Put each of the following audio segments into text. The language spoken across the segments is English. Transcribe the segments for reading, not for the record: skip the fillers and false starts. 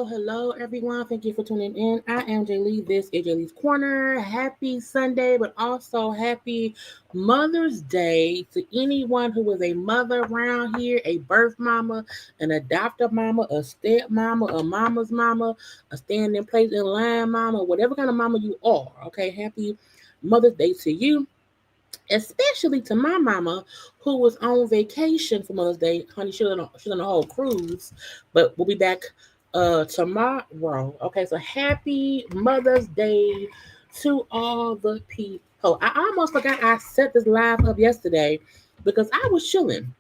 Hello, everyone. Thank you for tuning in. I am Jaylee. This is JayLeesCorner. Happy Sunday, but also happy Mother's Day to anyone who is a mother around here, a birth mama, an adoptive mama, a step mama, a mama's mama, a stand in place in line mama, whatever kind of mama you are. Okay, happy Mother's Day to you. Especially to my mama, who was on vacation for Mother's Day. Honey, she's on a whole cruise, but we'll be back tomorrow. Okay, so happy Mother's Day to all the people. I almost forgot I set this live up yesterday because I was chilling.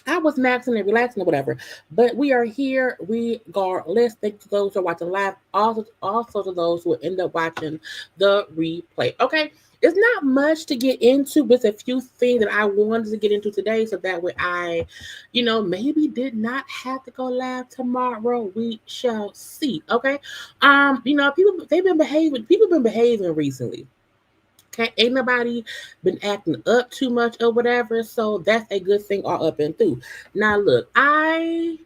I was maxing and relaxing or whatever. But we are here regardless. Thank you to those who are watching live. Also to those who will end up watching the replay. Okay. It's not much to get into, but it's a few things that I wanted to get into today so that way I, maybe did not have to go live tomorrow. We shall see. Okay. People been behaving recently. Okay, ain't nobody been acting up too much or whatever, so that's a good thing all up and through. Now look, I'm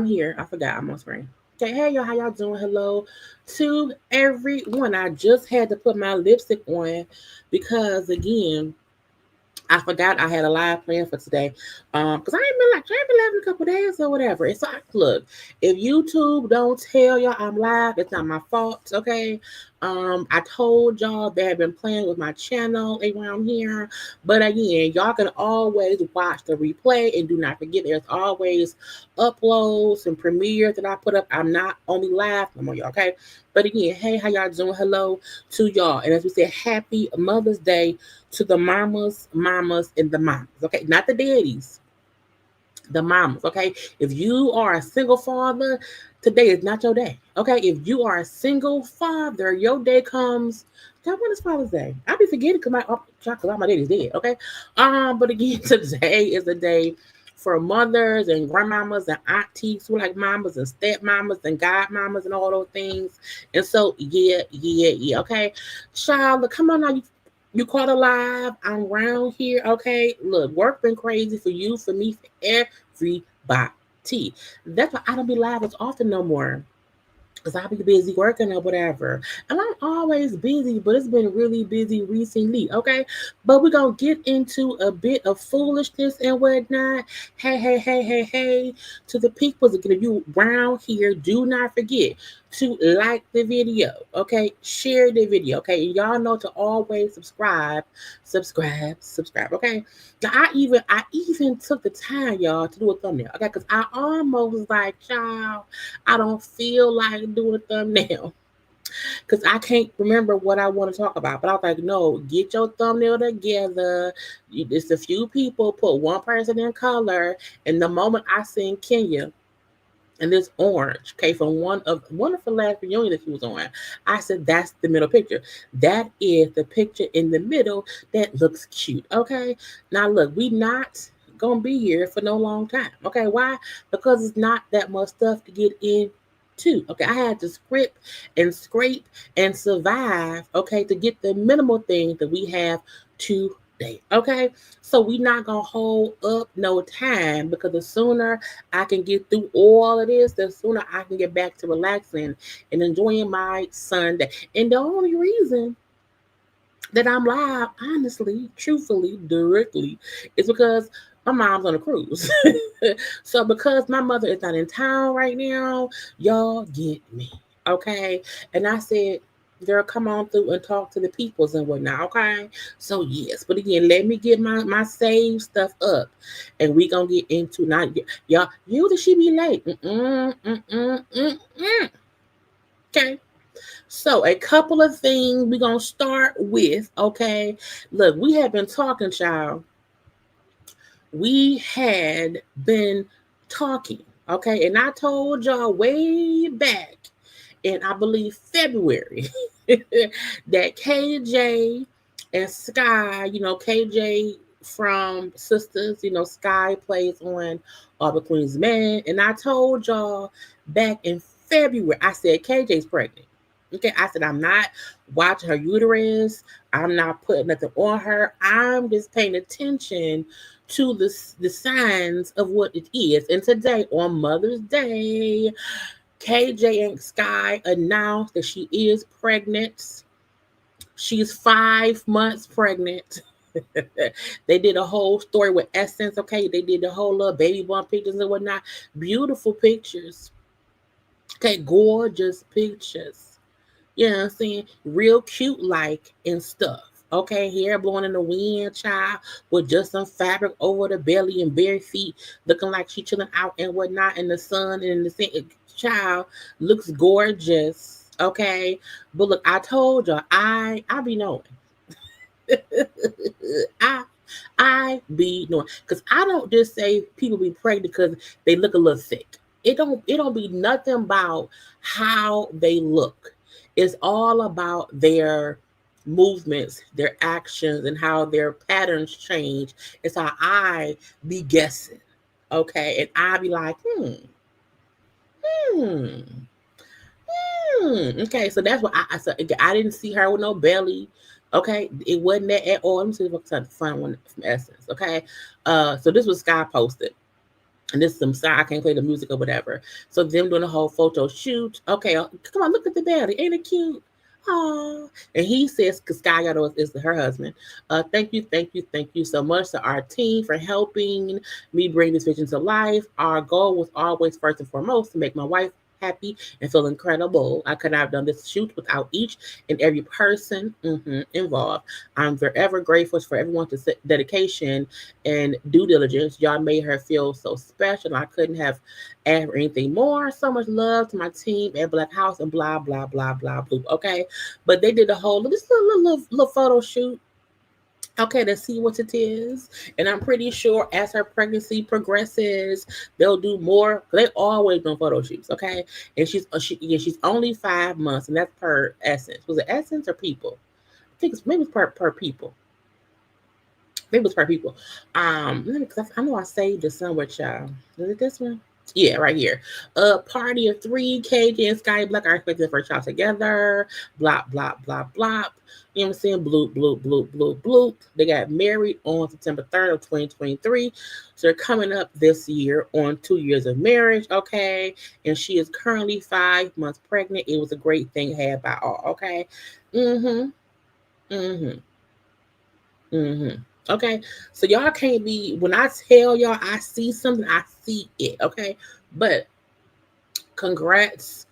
here. I forgot I'm on screen. Okay, hey y'all, how y'all doing? Hello to everyone. I just had to put my lipstick on because again, I forgot I had a live plan for today. Because I ain't been live in a couple days or whatever. It's like, look, if YouTube don't tell y'all I'm live, it's not my fault, okay? I told y'all they have been playing with my channel around here. But again, y'all can always watch the replay and do not forget there's always uploads and premieres that I put up. I'm not only live no more, y'all, okay? But again, hey, how y'all doing? Hello to y'all. And as we said, happy Mother's Day to the mamas, and the mamas, okay? Not the daddies, the mamas, okay? If you are a single father, today is not your day, okay? If you are a single father, your day comes. God, when is Father's Day? I'll be forgetting because all my daddy's dead, okay? But again, today is the day for mothers and grandmamas and aunties who like mamas and stepmamas and godmamas and all those things. And so, yeah, okay? Charlotte, come on now, you caught alive. I'm around here, okay? Look, work been crazy for you, for me, for everybody. That's why I don't be live as often no more. because I'll be busy working or whatever. And I'm always busy, but it's been really busy recently, okay? But we're going to get into a bit of foolishness and whatnot. Hey, hey, hey, hey, hey, to the people that get you around here, do not forget to like the video, okay? Share the video, okay? And y'all know to always subscribe, okay? Now, I even took the time, y'all, to do a thumbnail, okay? Because I almost was like, child, I don't feel like doing a thumbnail because I can't remember what I want to talk about. But I was like, no, get your thumbnail together. It's a few people, put one person in color. And the moment I seen Kenya and this orange, okay, from one of the last reunion that she was on, I said that's the middle picture. That is the picture in the middle that looks cute. Okay. Now look, we not gonna be here for no long time. Okay, why? Because it's not that much stuff to get into. Okay, I had to script and scrape and survive, okay, to get the minimal things that we have today. Okay, so we not gonna hold up no time because the sooner I can get through all of this, the sooner I can get back to relaxing and enjoying my Sunday. And the only reason that I'm live, honestly, truthfully, directly, is because my mom's on a cruise. So because my mother is not in town right now, y'all get me. Okay. And I said, girl, come on through and talk to the peoples and whatnot. Okay. So yes, but again, let me get my save stuff up. And we gonna get into not y'all, usually she be late. Okay. So a couple of things we're gonna start with. Okay, look, we have been talking, child. We had been talking. Okay, and I told y'all way back in I believe February that KJ and Sky, KJ from Sisters, Sky plays on All the Queen's Men, and I told y'all back in February, I said KJ's pregnant. Okay, I said I'm not watching her uterus. I'm not putting nothing on her. I'm just paying attention to the signs of what it is. And today on Mother's Day, KJ and Sky announced that she is pregnant. She's 5 months pregnant. They did a whole story with Essence. Okay, they did the whole little baby bump pictures and whatnot. Beautiful pictures. Okay, gorgeous pictures. You know what I'm saying? Real cute like and stuff. Okay, hair blowing in the wind, child, with just some fabric over the belly and bare feet, looking like she chilling out and whatnot in the sun and in the sun. Child looks gorgeous. Okay, but look, I told y'all, I be knowing. I I be knowing because I don't just say people be pregnant because they look a little thick. It don't be nothing about how they look. It's all about their movements, their actions, and how their patterns change. It's how I be guessing. Okay. And I be like, hmm, Okay, so that's what I said. I didn't see her with no belly. Okay, it wasn't that at all. Let me see if I can find one from Essence. Okay, so this was Sky posted, and this is some side. I can't play the music or whatever. So them doing a whole photo shoot. Okay, come on, look at the belly. Ain't it cute? Oh, and he says, because Sky Gato is her husband. Thank you so much to our team for helping me bring this vision to life. Our goal was always first and foremost to make my wife happy and feel incredible. I could not have done this shoot without each and every person involved. I'm forever grateful for everyone's dedication and due diligence. Y'all made her feel so special. I couldn't have asked for anything more. So much love to my team at Black House and blah blah blah blah blah. Okay, but they did a whole this little photo shoot. Okay, to see what it is, and I'm pretty sure as her pregnancy progresses, they'll do more. They always do photo shoots, okay? And she's only 5 months, and that's per Essence. Was it Essence or People? I think it's maybe it's per people. Maybe it's per people. Because I know I saved this somewhere, child. Is it this one? Yeah, right here. Party of three, KJ and Sky Black are expecting their first child together. Blop, blop, blop, blop. You know what I'm saying? Bloop, bloop, bloop, bloop, bloop. They got married on September 3rd of 2023. So they're coming up this year on 2 years of marriage, okay? And she is currently 5 months pregnant. It was a great thing had by all, okay? Mm-hmm. Mm-hmm. Mm-hmm. Okay. So y'all can't be when I tell y'all I see something, I see it, okay? But congrats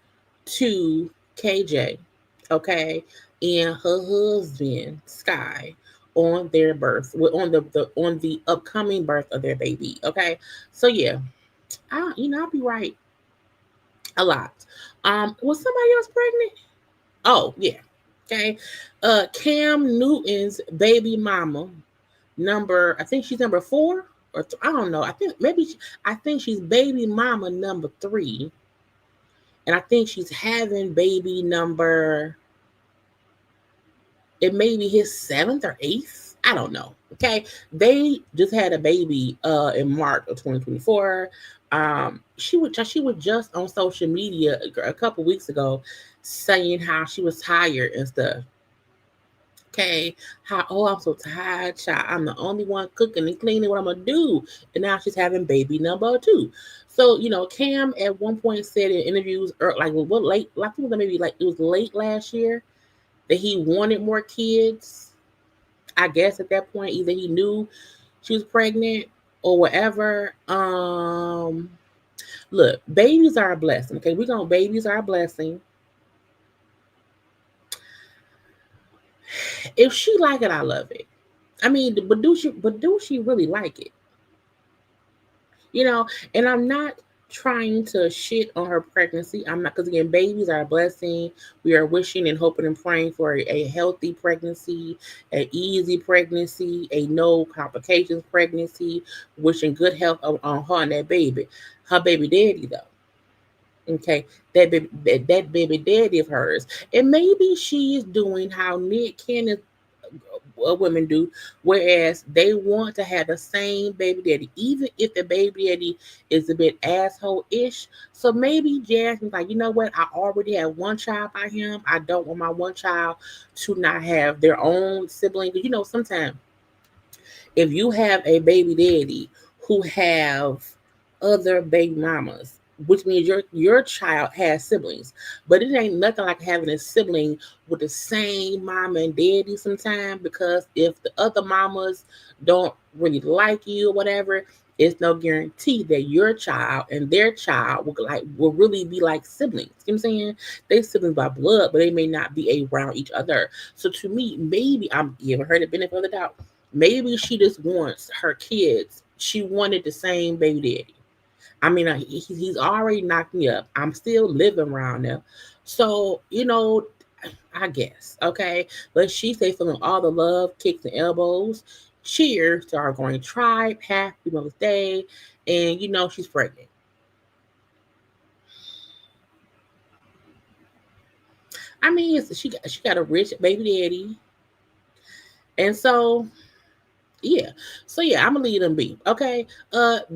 to KJ, okay, and her husband Sky on their birth, on the on the upcoming birth of their baby. Okay, so yeah, I'll be right a lot. Was somebody else pregnant? Oh yeah, okay. Cam Newton's baby mama, I think she's number four I don't know. I think she's baby mama number three, and I think she's having baby number. It may be his seventh or eighth. I don't know. Okay, they just had a baby in March of 2024. She was just on social media a couple weeks ago saying how she was tired and stuff. Okay, I'm so tired, child. I'm the only one cooking and cleaning. What I'm gonna do? And now she's having baby number two. So Cam at one point said in interviews, like what late, I think maybe like it was late last year that he wanted more kids. I guess at that point, either he knew she was pregnant or whatever. Look, babies are a blessing. Okay, babies are a blessing. If she like it, I love it. I mean, but do she really like it? And I'm not trying to shit on her pregnancy. I'm not, because again, babies are a blessing. We are wishing and hoping and praying for a healthy pregnancy, an easy pregnancy, a no complications pregnancy, wishing good health on her and that baby. Her baby daddy though. Okay, that baby daddy of hers. And maybe she is doing how Nick Cannon women do, whereas they want to have the same baby daddy, even if the baby daddy is a bit asshole-ish. So maybe Jasmine's like, you know what? I already have one child by him. I don't want my one child to not have their own sibling. Because sometimes if you have a baby daddy who have other baby mamas, which means your child has siblings, but it ain't nothing like having a sibling with the same mama and daddy sometimes, because if the other mamas don't really like you or whatever, it's no guarantee that your child and their child will really be like siblings. You know what I'm saying? They siblings by blood, but they may not be around each other. So to me, maybe I'm giving her the benefit of the doubt. Maybe she just wants her kids. She wanted the same baby daddy. I mean, he's already knocked me up. I'm still living around there. So, I guess. Okay. But she say feeling all the love, kicks and elbows. Cheers to our growing tribe. Happy Mother's Day. And she's pregnant. I mean, she got a rich baby daddy. And so yeah. So yeah, I'm gonna leave them be. Okay.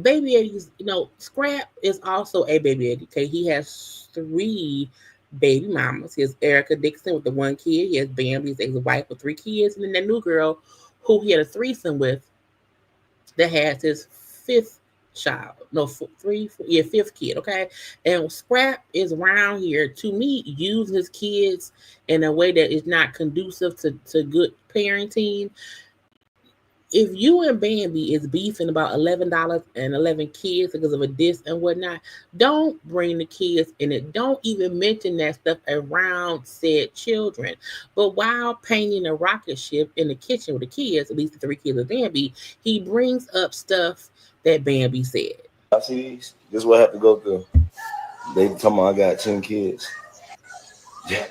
Baby Eddie's, Scrap is also a baby Eddie. Okay, he has three baby mamas. He has Erica Dixon with the one kid. He has Bambi's ex-wife with three kids, and then that new girl who he had a threesome with that has his fifth child. No, fifth kid. Okay, and Scrap is around here to me using his kids in a way that is not conducive to good parenting. If you and Bambi is beefing about $11 and 11 kids because of a diss and whatnot, don't bring the kids in it. Don't even mention that stuff around said children. But while painting a rocket ship in the kitchen with the kids, at least the three kids of Bambi, he brings up stuff that Bambi said. I see this is what I have to go through. They tell me I got 10 kids. At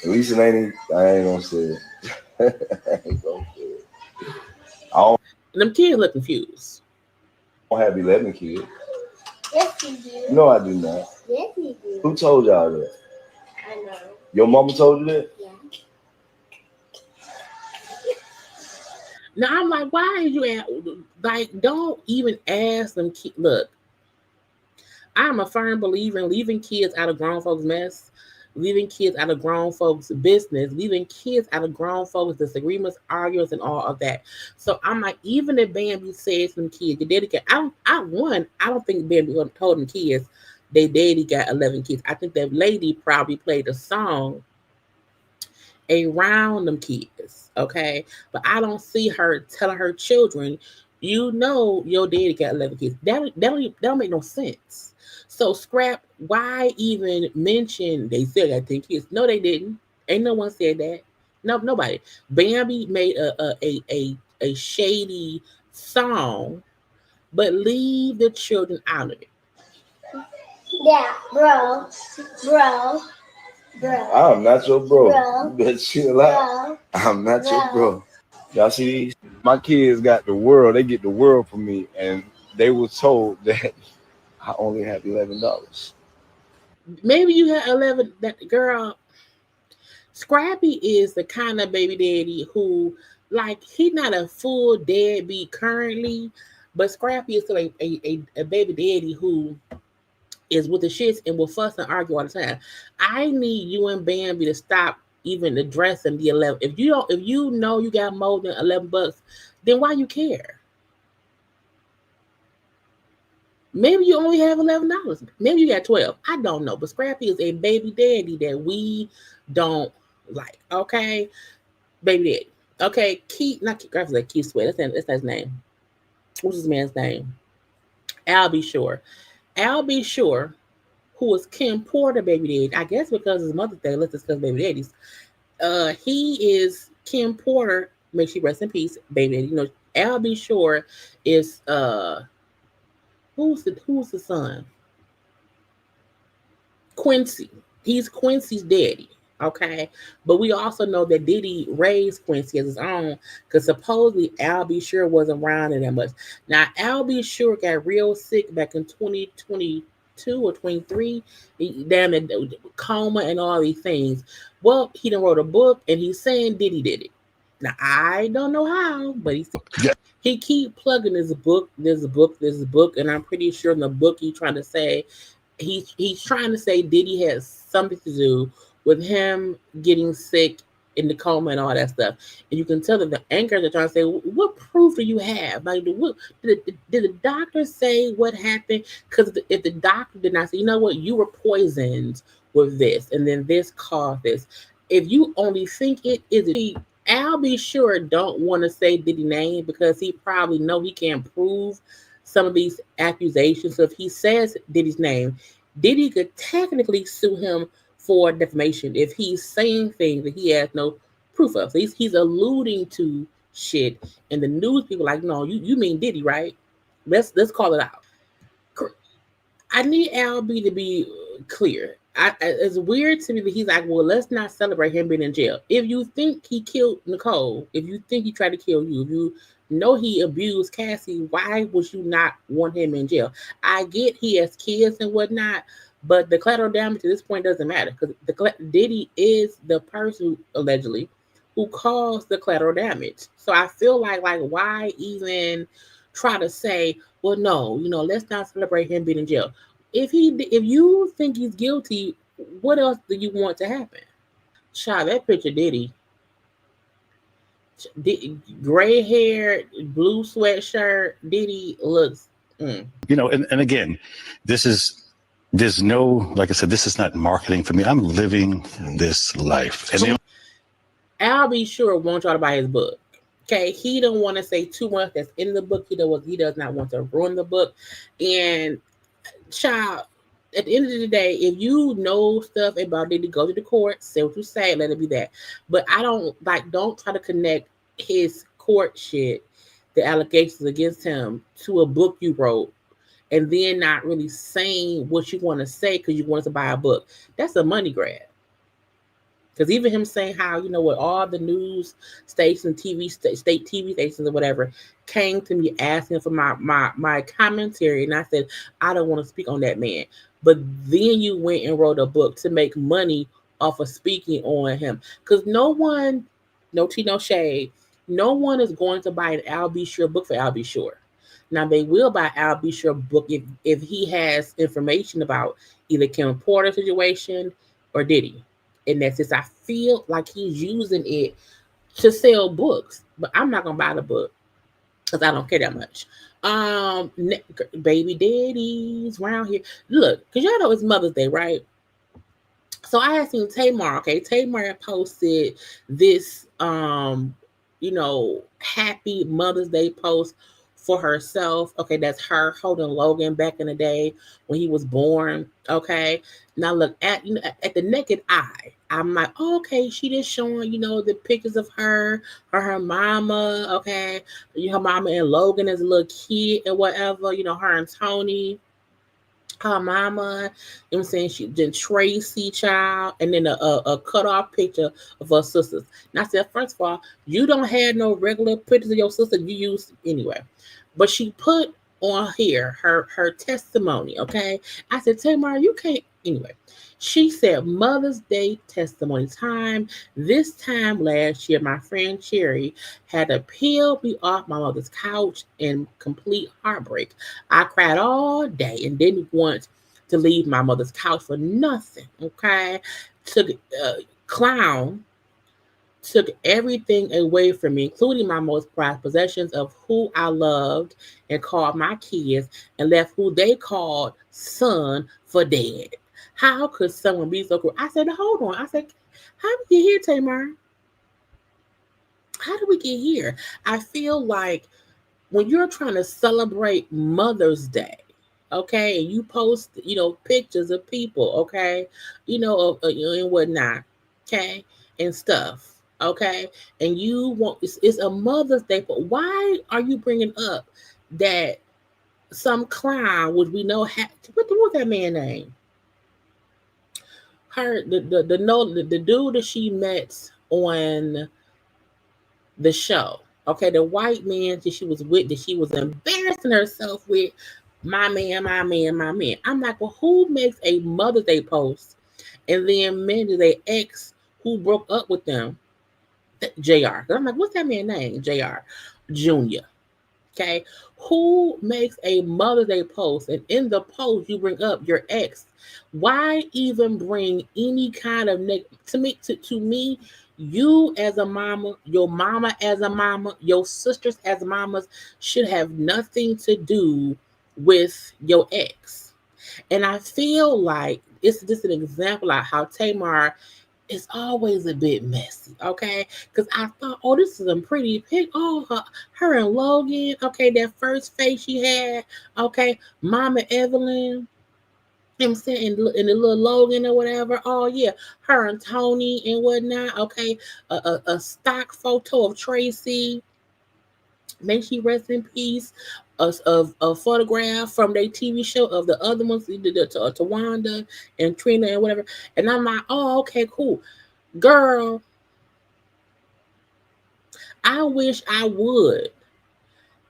least it ain't. I ain't gonna say it. I ain't gonna say it. I don't And them kids look confused. have 11 kids. Yes, you do. No, I do not. Yes, you do. Who told y'all that? I know. Your mama told you that? Yeah. Now I'm like, why are you at? Like, don't even ask them. Look, I'm a firm believer in leaving kids out of grown folks' mess, leaving kids out of grown folks' business, leaving kids out of grown folks' disagreements, arguments, and all of that. So I'm like, even if Bambi says some kids, the daddy got, I don't think Bambi told them kids they daddy got 11 kids. I think that lady probably played a song around them kids, okay? But I don't see her telling her children, you know, your daddy got 11 kids. That don't make no sense. So scrap. Why even mention they still got 10 kids? No, they didn't. Ain't no one said that. No, nobody. Bambi made a shady song, but leave the children out of it. Yeah, bro. I'm not your bro. Bro. You better chill out. I'm not your bro. Y'all see these? My kids got the world. They get the world from me, and they were told that I only have $11. Maybe you had 11. That girl, Scrappy is the kind of baby daddy who, like, he's not a full deadbeat currently, but Scrappy is still a baby daddy who is with the shits and will fuss and argue all the time. I need you and Bambi to stop even addressing the 11. If you know you got more than $11, then why you care? Maybe you only have $11. Maybe you got 12. I don't know. But Scrappy is a baby daddy that we don't like. Okay, baby daddy. Okay, Keith, not Keith. Scrappy's like Keith Sweat. That's his name. What's his man's name? Al B. Shore. Al B. Shore, who was Kim Porter baby daddy. I guess because his mother's day. Let's discuss baby daddies. He is Kim Porter. May she rest in peace, baby daddy. You know, Al B. Shore is who's the son? Quincy. He's Quincy's daddy. Okay. But we also know that Diddy raised Quincy as his own because supposedly Al B. Sure wasn't around that much. Now, Al B. Sure got real sick back in 2022 or 23. Damn it, coma and all these things. Well, he done wrote a book and he's saying Diddy did it. Now, I don't know how, but he keep plugging this book, and I'm pretty sure in the book he's trying to say he's trying to say Diddy has something to do with him getting sick in the coma and all that stuff. And you can tell that the anchors are trying to say, what proof do you have? Like, did the doctor say what happened? Because if the doctor did not say, you know what, you were poisoned with this, and then this caused this. If you only think it is it, I'll be sure don't want to say Diddy name because he probably know he can't prove some of these accusations. So if he says Diddy's name, Diddy could technically sue him for defamation if he's saying things that he has no proof of. So he's alluding to shit, and the news people like, no, you mean Diddy, right? Let's call it out. I need LB to be clear. It's weird to me that he's like, well, let's not celebrate him being in jail. If you think he killed Nicole, if you think he tried to kill you, if you know he abused Cassie, why would you not want him in jail? I get he has kids and whatnot, but the collateral damage at this point doesn't matter because Diddy is the person allegedly who caused the collateral damage. So I feel like why even try to say, well, no, let's not celebrate him being in jail. If you think he's guilty, what else do you want to happen? Child, that picture Diddy, gray hair, blue sweatshirt, Diddy looks. And again, there's no, like I said, this is not marketing for me. I'm living this life. And I'll be sure won't y'all to buy his book. Okay, he don't want to say too much that's in the book. He does not want to ruin the book. And child, at the end of the day, if you know stuff about Diddy, go to the court, say what you say, let it be that. But don't try to connect his court shit, the allegations against him, to a book you wrote, and then not really saying what you want to say because you want to buy a book. That's a money grab. Because even him saying how, what all the news stations, state TV stations or whatever, came to me asking for my commentary. And I said, I don't want to speak on that man. But then you went and wrote a book to make money off of speaking on him. Because no one, no tea, no shade, no one is going to buy an Al B. Sure book for Al B. Sure. Now they will buy Al Bishop book if he has information about either Kim Porter situation or Diddy. And that's just I feel like he's using it to sell books, but I'm not gonna buy the book because I don't care that much. Baby daddies around here. Look, because y'all know it's Mother's Day, right? So I had seen Tamar. Okay, Tamar had posted this, happy Mother's Day post for herself. Okay, that's her holding Logan back in the day when he was born. Okay, now look at the naked eye. I'm like, oh, okay, she just showing the pictures of her mama. Okay, her mama and Logan as a little kid and whatever. Her and Tony, her mama, you know what I'm saying? She then Tracy child, and then a cut off picture of her sisters. And I said, first of all, you don't have no regular pictures of your sister, you use anyway. But she put on here her testimony, okay? I said, Tamar, you can't anyway. She said, Mother's Day testimony time. This time last year, my friend Cherry had to peel me off my mother's couch in complete heartbreak. I cried all day and didn't want to leave my mother's couch for nothing. Okay, took clown took everything away from me, including my most prized possessions of who I loved and called my kids, and left who they called son for dead. How could someone be so cruel? I said, hold on. I said, how did we get here, Tamar? How did we get here? I feel like when you're trying to celebrate Mother's Day, okay, and you post, pictures of people, okay, and whatnot, okay, and stuff, okay, and you want it's a Mother's Day, but why are you bringing up that some clown, which we know, what was that man name? The dude that she met on the show. Okay, the white man that she was with, that she was embarrassing herself with, my man, my man, my man. I'm like, well, who makes a Mother's Day post and then mentions a ex who broke up with them? JR. I'm like, what's that man's name? JR Junior. Okay, who makes a Mother's Day post and in the post you bring up your ex? Why even bring any kind of to me? You as a mama, your mama as a mama, your sisters as mamas should have nothing to do with your ex. And I feel like it's just an example of how Tamar is always a bit messy, okay? Because I thought, oh, this is a pretty pic. Oh, her and Logan, okay, that first face she had, okay, Mama Evelyn, I'm saying, in the little Logan or whatever. Oh yeah, her and Tony and whatnot. Okay, a stock photo of Tracy. May she rest in peace. A photograph from their TV show of the other ones, Tawanda and Trina and whatever. And I'm like, oh, okay, cool, girl. I wish I would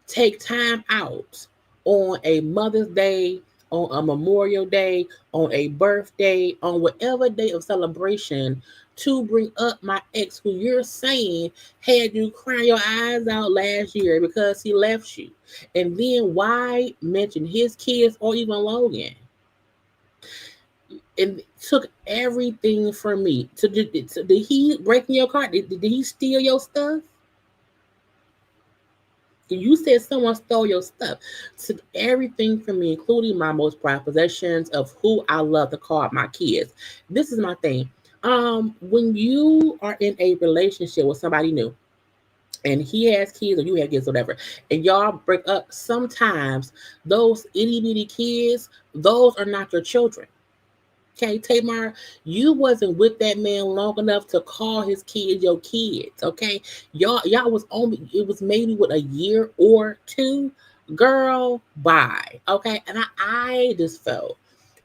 take time out on a Mother's Day, on a Memorial Day, on a birthday, on whatever day of celebration to bring up my ex who you're saying had you crying your eyes out last year because he left you. And then why mention his kids or even Logan? And took everything from me. So did he break in your car? Did he steal your stuff? You said someone stole your stuff. Took everything from me, including my most prized possessions of who I love to call my kids. This is my thing. When you are in a relationship with somebody new, and he has kids or you have kids, whatever, and y'all break up, sometimes those itty bitty kids, those are not your children. Okay, Tamar, you wasn't with that man long enough to call his kids your kids. Okay, y'all was only, it was maybe with a year or two. Girl, bye. Okay, and I just felt,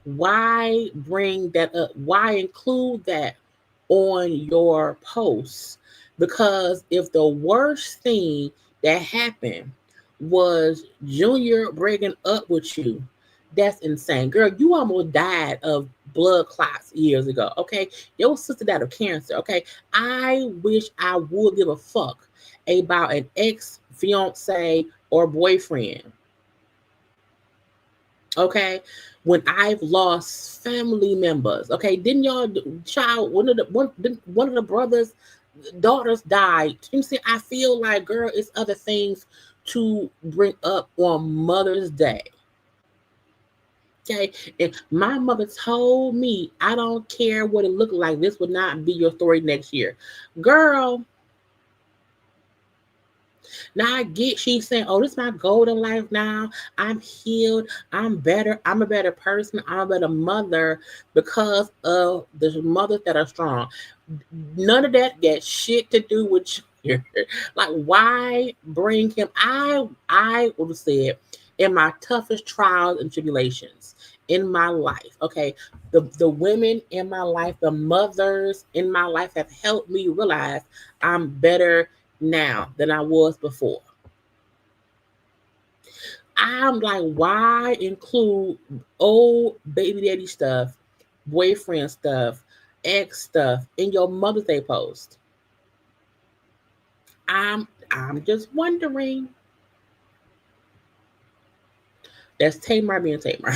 why bring that up? Why include that on your posts? Because if the worst thing that happened was Junior breaking up with you, that's insane. Girl, you almost died of blood clots years ago. Okay. Your sister died of cancer. Okay. I wish I would give a fuck about an ex fiance or boyfriend. Okay, when I've lost family members. Okay, didn't y'all child one of the brothers daughters died. You see, I feel like, girl, it's other things to bring up on Mother's Day. Okay, and my mother told me, I don't care what it looked like. This would not be your story next year, girl. Now I get she's saying, "Oh, this is my golden life now. I'm healed. I'm better. I'm a better person. I'm a better mother because of the mothers that are strong." None of that got shit to do with you. Like, why bring him? I would have said, in my toughest trials and tribulations in my life, okay, the women in my life, the mothers in my life have helped me realize I'm better now than I was before. I'm like, why include old baby daddy stuff, boyfriend stuff, ex stuff in your Mother's Day post? I'm just wondering. That's Tamar being Tamar.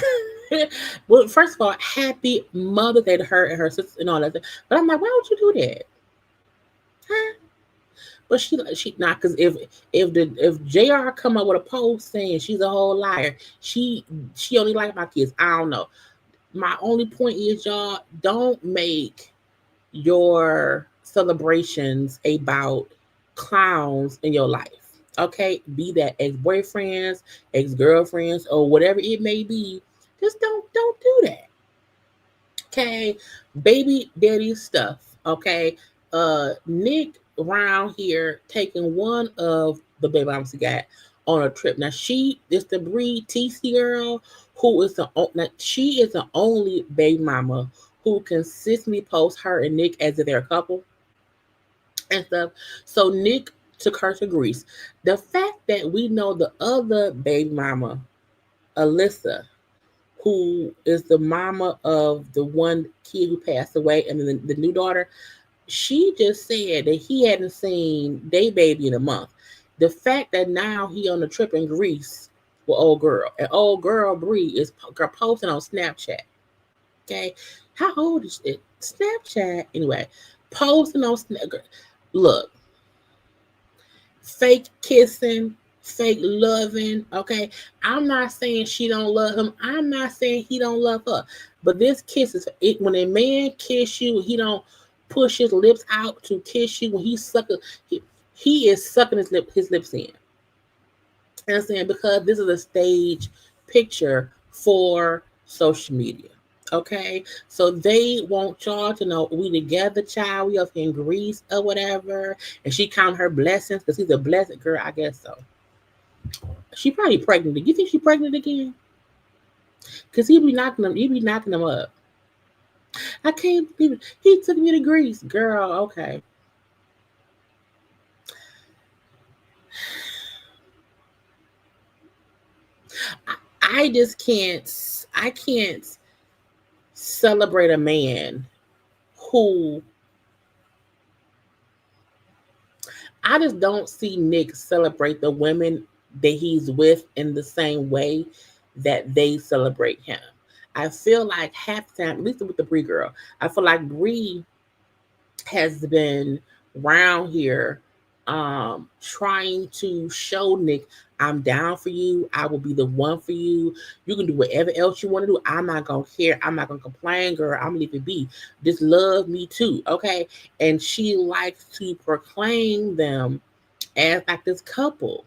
Well, first of all, happy Mother's Day to her and her sister and all that. But I'm like, why would you do that? Huh? But she not, because if Jr. come up with a post saying she's a whole liar, she only like my kids. I don't know. My only point is, y'all, don't make your celebrations about clowns in your life. Okay, be that ex-boyfriends, ex-girlfriends, or whatever it may be. Just don't do that. Okay, baby daddy stuff. Okay, Nick around here taking one of the baby mamas he got on a trip. Now she is the breed TC girl who is now she is the only baby mama who consistently posts her and Nick as if they're a couple and stuff. So Nick took her to Greece. The fact that we know the other baby mama, Alyssa, who is the mama of the one kid who passed away, and then the new daughter, she just said that he hadn't seen day baby in a month. The fact that now he on a trip in Greece with old girl, and old girl Bree is posting on Snapchat. Okay, how old is it? Snapchat anyway. Posting on look, fake kissing, fake loving. Okay, I'm not saying she don't love him. I'm not saying he don't love her. But this kiss is it. When a man kiss you, he don't push his lips out to kiss you. When he's sucking, he is sucking his lips in. And I'm saying, because this is a stage picture for social media. Okay, so they want y'all to know we together, child. We up in Greece or whatever, and she count her blessings because he's a blessed girl. I guess so. She probably pregnant. Do you think she pregnant again? Because he be knocking them up. I can't believe it. He took me to Greece, girl. Okay, I just can't. I can't celebrate a man who I just don't see Nick celebrate the women that he's with in the same way that they celebrate him. I feel like half the time, at least with the Bree girl, I feel like Bree has been around here trying to show Nick, I'm down for you. I will be the one for you. You can do whatever else you want to do. I'm not gonna care. I'm not gonna complain, girl. I'm gonna leave it be. Just love me too. Okay. And she likes to proclaim them as like this couple.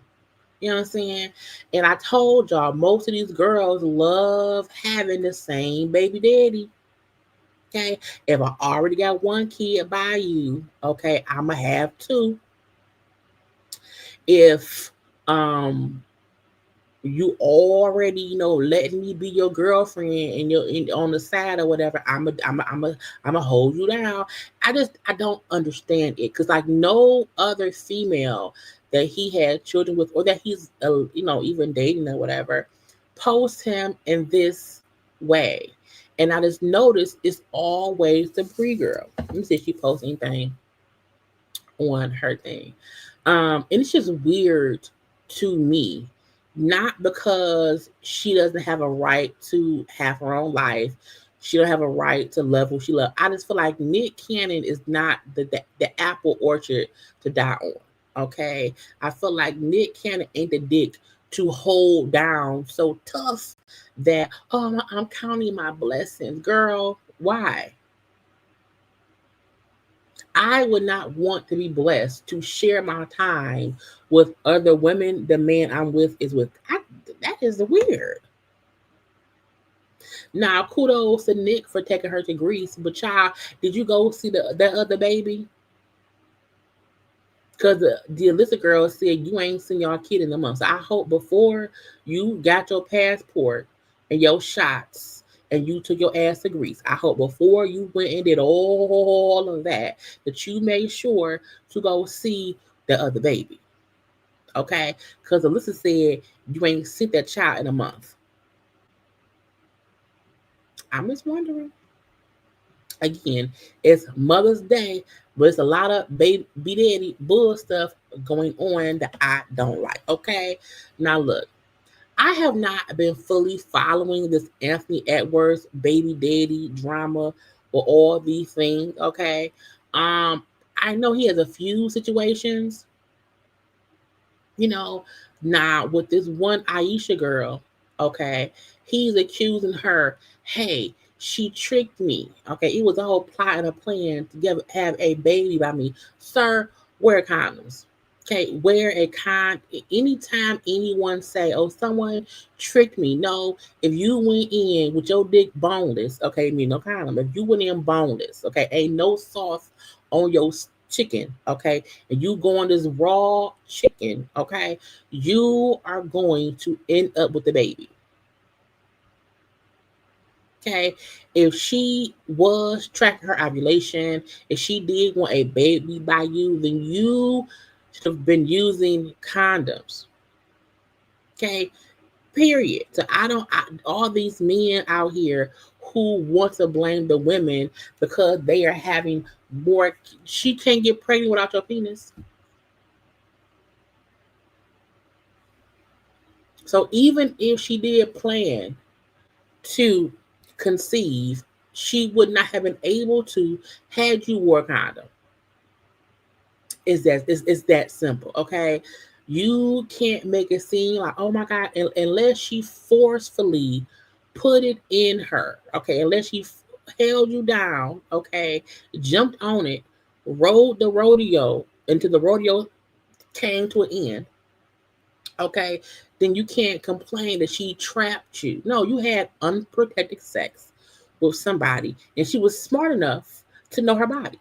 You know what I'm saying? And I told y'all, most of these girls love having the same baby daddy. Okay. If I already got one kid by you, okay, I'ma have two. If you already, letting me be your girlfriend and on the side or whatever, I'm a hold you down. I don't understand it, because like no other female that he had children with, or that he's even dating or whatever, post him in this way. And I just noticed it's always the Bree girl. Let me see if she posts anything on her thing. And it's just weird to me not because she doesn't have a right to have her own life. She don't have a right to love who she loves. I just feel like Nick Cannon is not the apple orchard to die on. Okay, I feel like Nick Cannon ain't the dick to hold down so tough that I'm counting my blessings, girl. Why? I would not want to be blessed to share my time with other women. The man I'm with is with. That is weird. Now, kudos to Nick for taking her to Greece. But child, did you go see that other baby? Because the illicit girl said you ain't seen your kid in a month. So I hope before you got your passport and your shots and you took your ass to Greece, I hope before you went and did all of that you made sure to go see the other baby. Okay? Because Alyssa said you ain't seen that child in a month. I'm just wondering. Again, it's Mother's Day, but it's a lot of baby daddy bull stuff going on that I don't like. Okay, now look, I have not been fully following this Anthony Edwards baby daddy drama or all these things. Okay, I know he has a few situations, you know. Now with this one Aisha girl, okay, he's accusing her, hey, she tricked me. Okay, it was a whole plot and a plan to have a baby by me. Sir, wear condoms. Okay, wear a con. Anytime anyone say, oh, someone tricked me. No, if you went in with your dick boneless, okay, I mean no condom. If you went in boneless, okay, ain't no sauce on your chicken, okay, and you go on this raw chicken, okay, you are going to end up with the baby. Okay, if she was tracking her ovulation, if she did want a baby by you, then you should have been using condoms. Okay, period. So all these men out here who want to blame the women because they are having more. She can't get pregnant without your penis. So even if she did plan to conceive, she would not have been able to had you wore a condom. Is that simple? Okay, you can't make it seem like oh my god, unless she forcefully put it in her. Okay, unless she held you down. Okay, jumped on it, rode the rodeo until the rodeo came to an end. Okay, then you can't complain that she trapped you. No, you had unprotected sex with somebody, and she was smart enough to know her body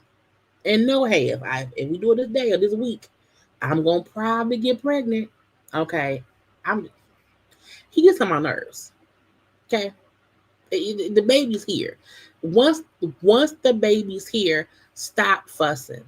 and know, hey, if we do it this day or this week, I'm gonna probably get pregnant. Okay, I'm he gets on my nerves. Okay, the baby's here. Once once the baby's here, stop fussing.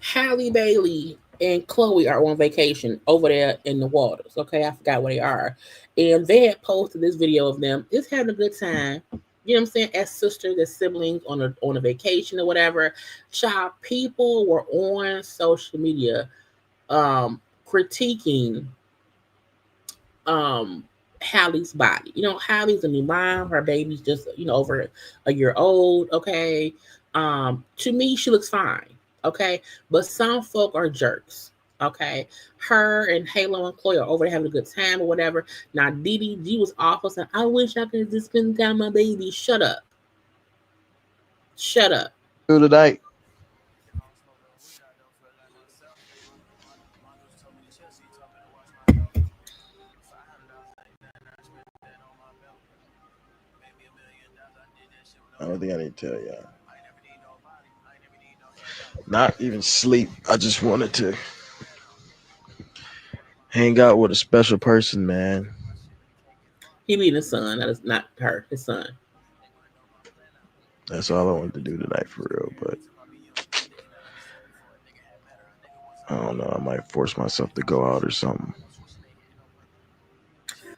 Halle Bailey and Chloe are on vacation over there in the waters. Okay, I forgot where they are. And they had posted this video of them just having a good time. You know what I'm saying? As sisters, as siblings on a vacation or whatever. Child, people were on social media critiquing um Hallie's body. You know, Hallie's a new mom. Her baby's just, over a year old. Okay. To me, she looks fine. Okay. But some folk are jerks. Okay. Her and Halo and Chloe are over there having a good time or whatever. Now, Diddy, G was awful saying, I wish I could just spend time with my baby. Shut up. Shut up. Tonight. I don't think I need to tell y'all. Not even sleep. I just wanted to hang out with a special person, man. He being his son. That is not her, his son. That's all I wanted to do tonight for real. But I don't know. I might force myself to go out or something.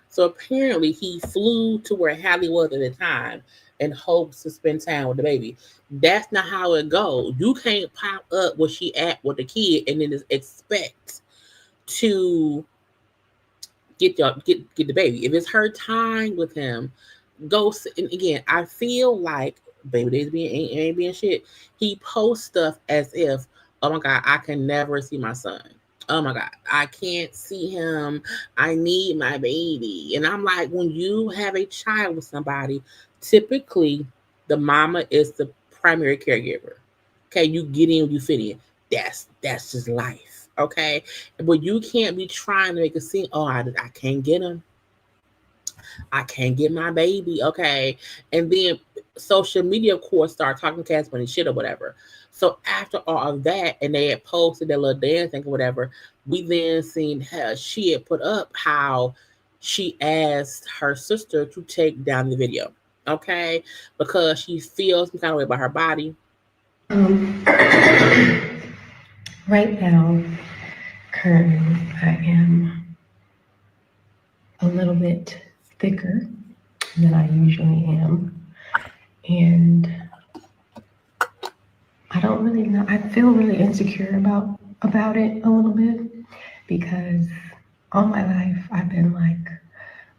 So apparently he flew to where Hallie was at the time in hopes to spend time with the baby. That's not how it goes. You can't pop up where she at with the kid and then just expect to get the baby. If it's her time with him, and again, I feel like baby days ain't being shit. He posts stuff as if, oh my god, I can never see my son. Oh my god, I can't see him. I need my baby. And I'm like, when you have a child with somebody, typically the mama is the primary caregiver. Okay, you get in, you fit in. That's just life. Okay, but you can't be trying to make a scene. Oh, I can't get him. I can't get my baby. Okay. And then social media, of course, start talking cats and shit or whatever. So after all of that, and they had posted their little dance thing or whatever, we then seen how she had put up how she asked her sister to take down the video. Okay. Because she feels some kind of way about her body. Right now, currently, I am a little bit thicker than I usually am. And I don't really know, I feel really insecure about it a little bit because all my life I've been like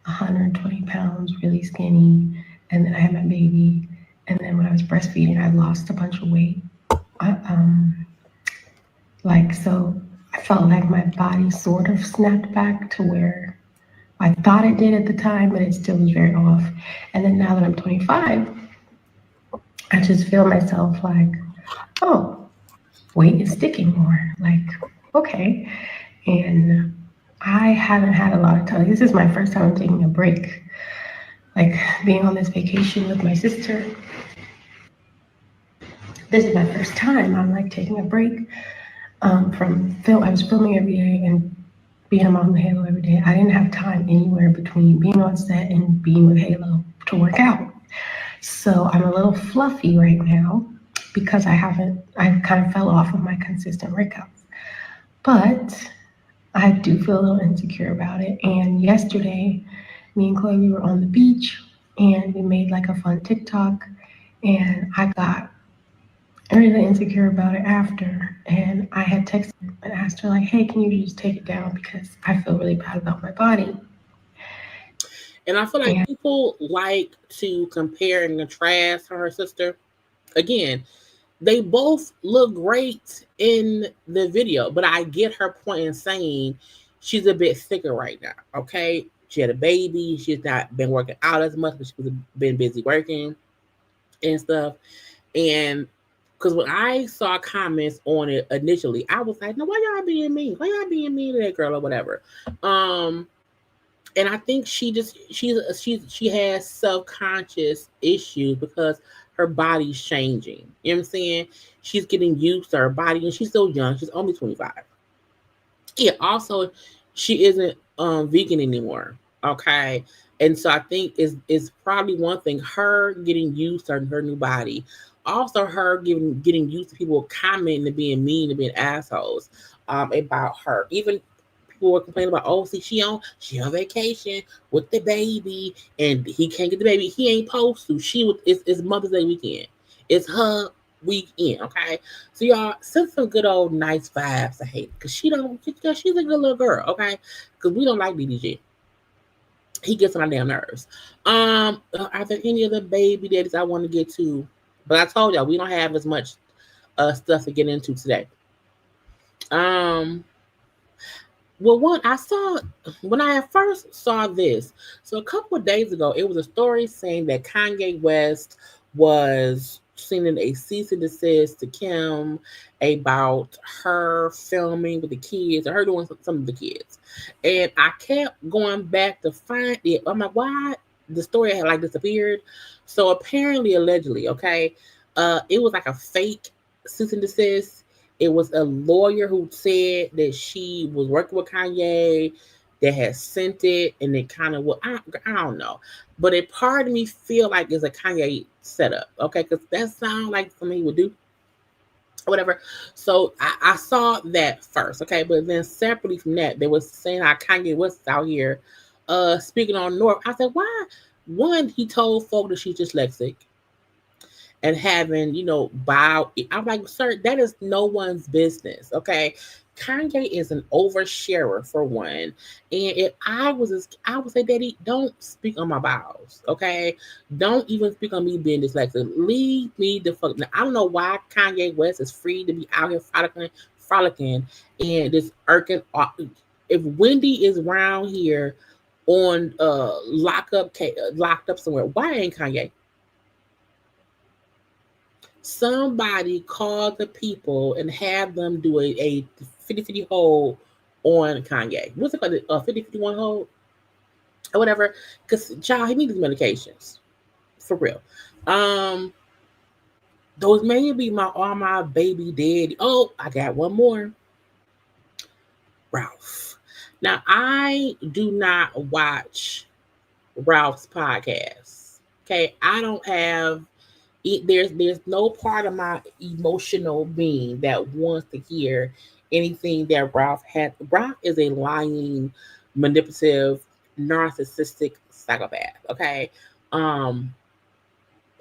120 pounds, really skinny, and then I had my baby, and then when I was breastfeeding, I lost a bunch of weight. So I felt like my body sort of snapped back to where I thought it did at the time, but it still was very off. And then now that I'm 25, I just feel myself like, oh, weight is sticking more. Like, okay. And I haven't had a lot of time. This is my first time I'm taking a break. Like being on this vacation with my sister. This is my first time I'm like taking a break from film. I was filming every day and being a mom with Halo every day. I didn't have time anywhere between being on set and being with Halo to work out. So I'm a little fluffy right now because I kind of fell off of my consistent workouts. But I do feel a little insecure about it. And yesterday, me and Chloe, we were on the beach and we made like a fun TikTok. And I got really insecure about it after. And I had texted and asked her, like, hey, can you just take it down? Because I feel really bad about my body. And I feel like people like to compare and contrast her sister. Again, they both look great in the video, but I get her point in saying she's a bit thicker right now. Okay, she had a baby. She's not been working out as much, but she's been busy working and stuff. And because when I saw comments on it initially, I was like, "No, why y'all being mean? Why y'all being mean to that girl or whatever?" And I think she has self-conscious issues because her body's changing. You know what I'm saying? She's getting used to her body, and she's so young. She's only 25. Yeah. Also, she isn't vegan anymore. Okay. And so I think is probably one thing, her getting used to her new body. Also, her getting used to people commenting and being mean and being assholes about her. Even people were complaining about, oh, see, she on vacation with the baby, and he can't get the baby. He ain't supposed to. It's Mother's Day weekend. It's her weekend. Okay, so y'all send some good old nice vibes to hate because she's a good little girl. Okay, because we don't like DDG. He gets on my damn nerves. Are there any other baby daddies I want to get to? But I told y'all we don't have as much stuff to get into today. Well, when I first saw this, so a couple of days ago, it was a story saying that Kanye West was sending a cease and desist to Kim about her filming with the kids or her doing some of the kids. And I kept going back to find it. I'm like, why the story had like disappeared? So apparently, allegedly, okay, it was like a fake cease and desist. It was a lawyer who said that she was working with Kanye, that had sent it, and it kind of, I don't know. But it part of me feel like it's a Kanye setup, okay? Because that sounds like something he would do, whatever. So I saw that first, okay? But then separately from that, they was saying how Kanye was out here speaking on North. I said, why? One, he told folk that she's dyslexic. And having, bow. I'm like, sir, that is no one's business. Okay. Kanye is an oversharer for one. And if I would say, Daddy, don't speak on my bowels, okay? Don't even speak on me being dyslexic. Leave me the fuck. Now, I don't know why Kanye West is free to be out here frolicking, and this irking. If Wendy is around here on locked up somewhere, why ain't Kanye? Somebody call the people and have them do a 50-50 hold on Kanye. What's it called? A 50-51 hold or whatever. Because child, he needs his medications for real. Um, those may be all my baby daddy. Oh, I got one more. Ralph. Now I do not watch Ralph's podcast. Okay, I don't have there's no part of my emotional being that wants to hear anything that Ralph had. Ralph is a lying, manipulative, narcissistic psychopath. Okay, um,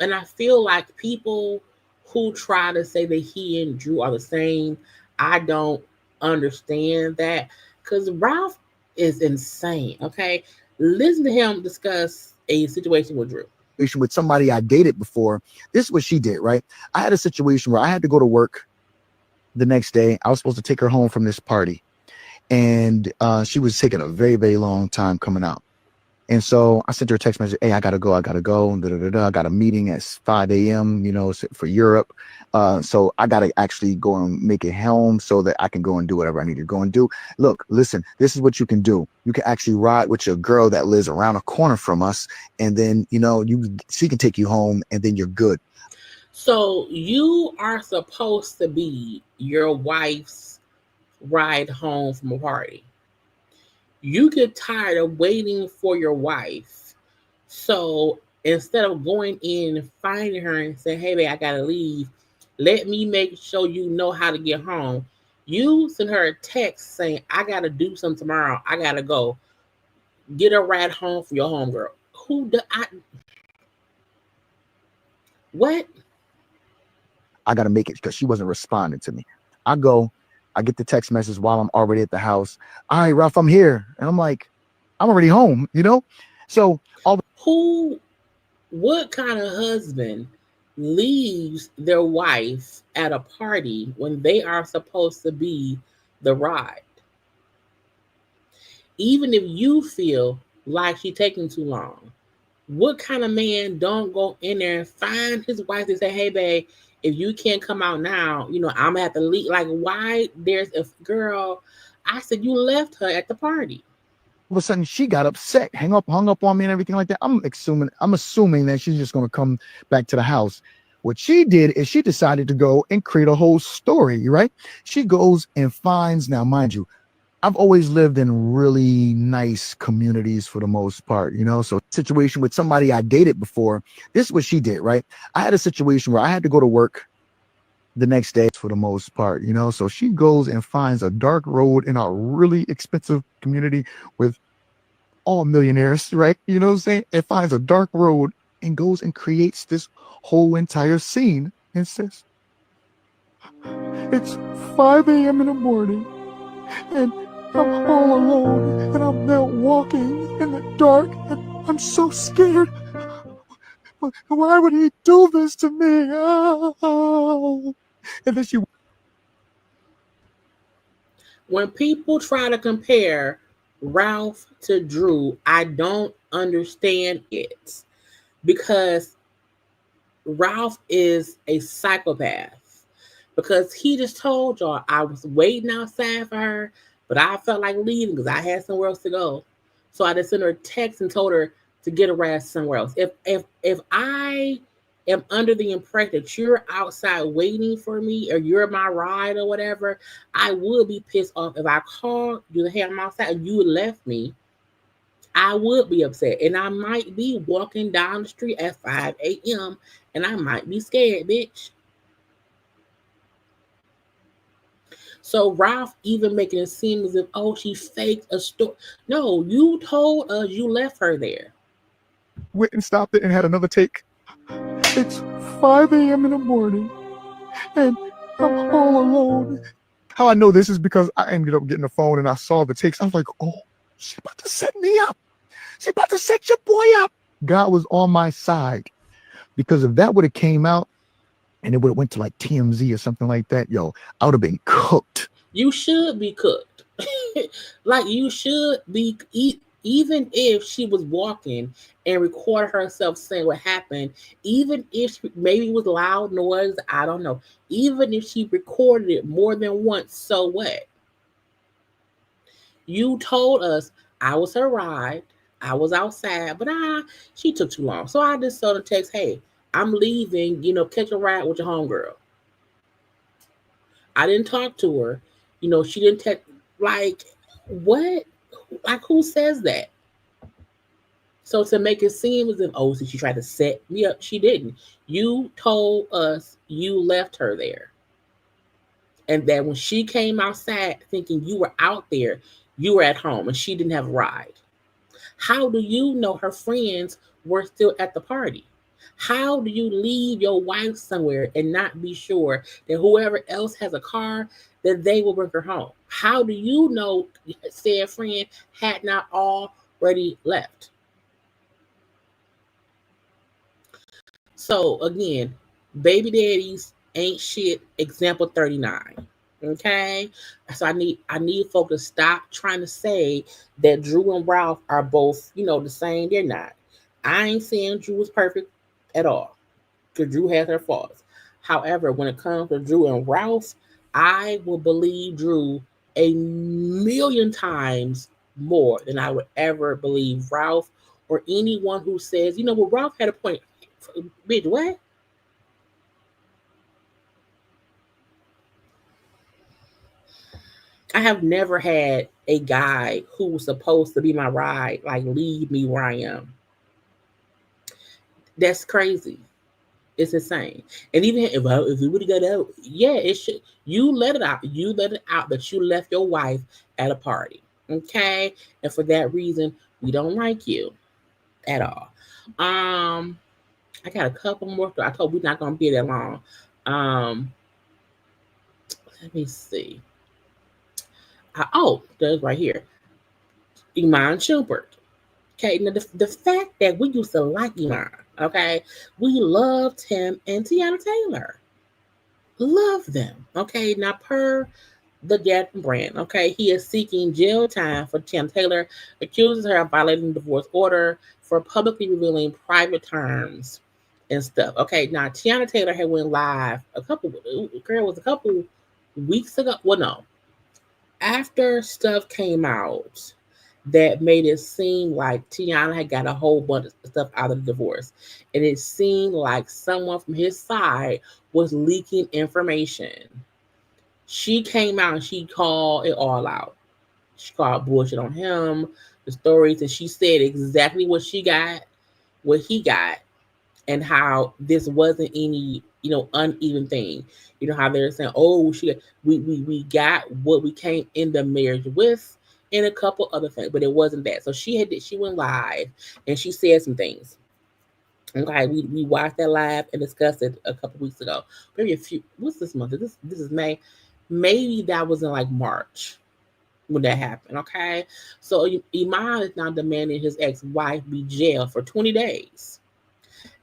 and I feel like people who try to say that he and Drew are the same, I don't understand that because Ralph is insane. Okay, listen to him discuss a situation with Drew. With somebody I dated before. This is what she did, right? I had a situation where I had to go to work the next day. I was supposed to take her home from this party, and she was taking a very, very long time coming out. And so I sent her a text message, hey, I gotta go. Da, da, da. I got a meeting at 5 a.m., for Europe. So I gotta actually go and make it home so that I can go and do whatever I need to go and do. Look, listen, this is what you can do. You can actually ride with your girl that lives around a corner from us. And then, she can take you home and then you're good. So you are supposed to be your wife's ride home from a party. You get tired of waiting for your wife. So instead of going in and finding her and saying, hey, babe, I got to leave, let me make sure you know how to get home. You send her a text saying, I got to do something tomorrow. I got to go. Get a ride home for your homegirl. What? I got to make it because she wasn't responding to me. I get the text message while I'm already at the house. All right, Ralph, I'm here. And I'm like, I'm already home, So what kind of husband leaves their wife at a party when they are supposed to be the ride? Even if you feel like she's taking too long, what kind of man don't go in there and find his wife and say, hey, babe, if you can't come out now, I'm gonna have to leave. Like, why there's a girl? I said you left her at the party. All of a sudden she got upset, hung up on me and everything like that. I'm assuming that she's just gonna come back to the house. What she did is she decided to go and create a whole story, right? She goes and finds, now mind you, I've always lived in really nice communities for the most part, so situation with somebody I dated before. This is what she did, right? I had a situation where I had to go to work the next day for the most part, so she goes and finds a dark road in a really expensive community with all millionaires, right? You know what I'm saying? And finds a dark road and goes and creates this whole entire scene and says, it's 5 a.m. in the morning and I'm all alone and I'm now walking in the dark and I'm so scared. Why would he do this to me? Oh. And then when people try to compare Ralph to Drew, I don't understand it because Ralph is a psychopath. Because he just told y'all I was waiting outside for her, but I felt like leaving because I had somewhere else to go. So I just sent her a text and told her to get a ride somewhere else. If I am under the impression that you're outside waiting for me or you're my ride or whatever, I would be pissed off. If I called you, hey, I'm outside and you left me, I would be upset. And I might be walking down the street at 5 a.m. and I might be scared, bitch. So Ralph even making it seem as if, oh, she faked a story. No, you told us you left her there. Went and stopped it and had another take. It's 5 a.m. in the morning and I'm all alone How I know this is because I ended up getting the phone and I saw the text. I was like, oh, she about to set me up. She about to set your boy up. God was on my side, because if that would have came out and it would have went to like TMZ or something like that, yo, I would have been cooked. You should be cooked. Like, you should be, even if she was walking and recorded herself saying what happened, even if maybe it was loud noise, I don't know. Even if she recorded it more than once, so what? You told us I was her ride. I was outside, but she took too long. So I just sent a text, hey, I'm leaving, catch a ride with your homegirl. I didn't talk to her. She didn't text, like, what? Like, who says that? So to make it seem as if, oh, so she tried to set me up, she didn't. You told us you left her there. And that when she came outside thinking you were out there, you were at home and she didn't have a ride. How do you know her friends were still at the party? How do you leave your wife somewhere and not be sure that whoever else has a car, that they will bring her home? How do you know said friend had not already left? So again, baby daddies ain't shit. Example 39. Okay, so I need folks to stop trying to say that Drew and Ralph are both the same. They're not. I ain't saying Drew is perfect at all, because Drew has her faults. However, when it comes to Drew and Ralph, I will believe Drew a million times more than I would ever believe Ralph, or anyone who says, well, Ralph had a point. Bitch, what? I have never had a guy who was supposed to be my ride like leave me where I am. That's crazy. It's insane. And even if it would have got out, yeah, it should. You let it out. You let it out that you left your wife at a party. Okay, and for that reason, we don't like you at all. I got a couple more. I told we're not gonna be that long. Let me see. There's right here. Iman Shumpert. Okay, now the fact that we used to like Iman, okay, we loved him and Teyana Taylor. Love them. Okay, now per the Gap brand, okay, he is seeking jail time for Teyana Taylor, accuses her of violating the divorce order for publicly revealing private terms and stuff. Okay, now Teyana Taylor had went live a couple weeks ago. Well, no. After stuff came out that made it seem like Teyana had got a whole bunch of stuff out of the divorce. And it seemed like someone from his side was leaking information. She came out and she called it all out. She called bullshit on him, the stories, and she said exactly what he got, and how this wasn't any, uneven thing. You know how they're saying, oh, we got what we came in the marriage with, and a couple other things, but it wasn't that. So she went live and she said some things. Okay, we watched that live and discussed it a couple weeks ago. Maybe what's this month? This is May. Maybe that was in like March when that happened. Okay, so Iman is now demanding his ex-wife be jailed for 20 days.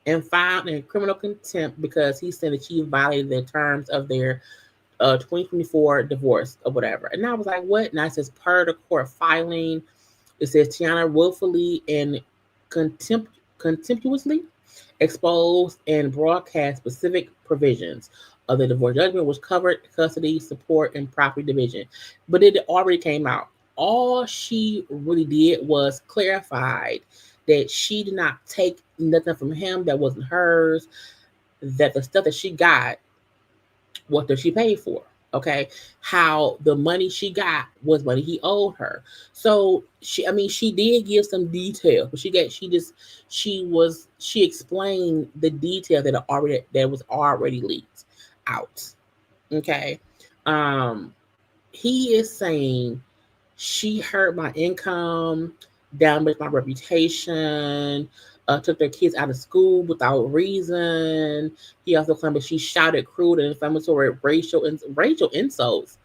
And found in criminal contempt because he said that she violated the terms of their 2024 divorce or whatever. And I was like, what? And I says, per the court filing, it says Teyana willfully and contemptuously exposed and broadcast specific provisions of the divorce judgment, which covered custody, support, and property division. But it already came out. All she really did was clarified that she did not take nothing from him that wasn't hers, that the stuff that she got, what did she pay for? Okay, how the money she got was money he owed her. So she did give some detail, but she explained the detail that was already leaked out. Okay, he is saying she hurt my income, damaged my reputation, took their kids out of school without reason. He also claimed that she shouted crude and inflammatory racial insults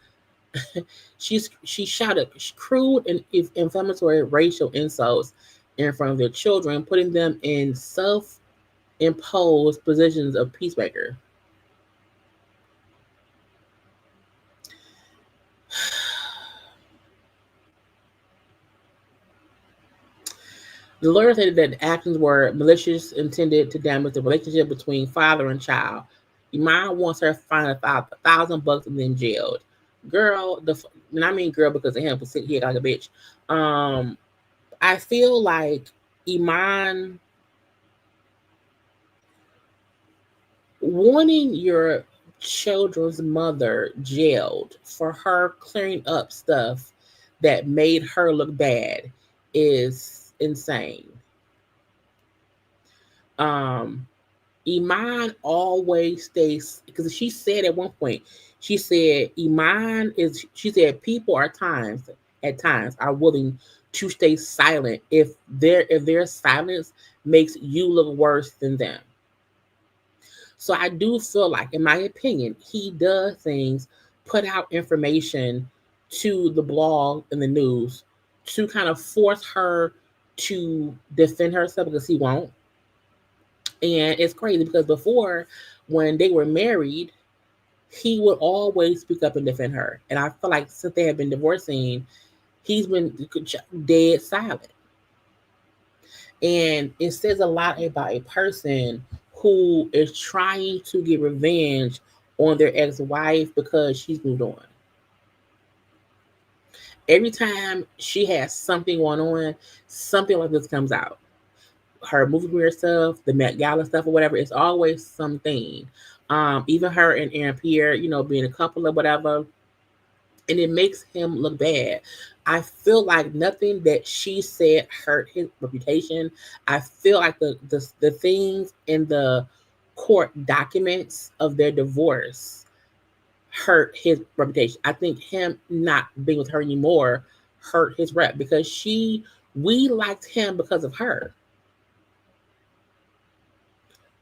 she shouted crude and inflammatory racial insults in front of their children, putting them in self-imposed positions of peacemaker. The lawyer said that the actions were malicious, intended to damage the relationship between father and child. Iman wants her fined $1,000 and then jailed. Girl, and I mean girl because of him, because he like a bitch. I feel like Iman wanting your children's mother jailed for her clearing up stuff that made her look bad is insane. Iman always stays, because she said at one point, she said she said people at times are willing to stay silent if their silence makes you look worse than them. So I do feel like, in my opinion, he does things, put out information to the blog and the news to kind of force her to defend herself, because he won't. And it's crazy because before, when they were married, he would always speak up and defend her. And I feel like since they have been divorcing, he's been dead silent. And it says a lot about a person who is trying to get revenge on their ex-wife because she's moved on. Every time she has something going on, something like this comes out. Her movie career stuff, the Met Gala stuff or whatever, it's always something. Even her and Aaron Pierre, being a couple or whatever, and it makes him look bad. I feel like nothing that she said hurt his reputation. I feel like the things in the court documents of their divorce hurt his reputation. I think him not being with her anymore hurt his rep, because we liked him because of her.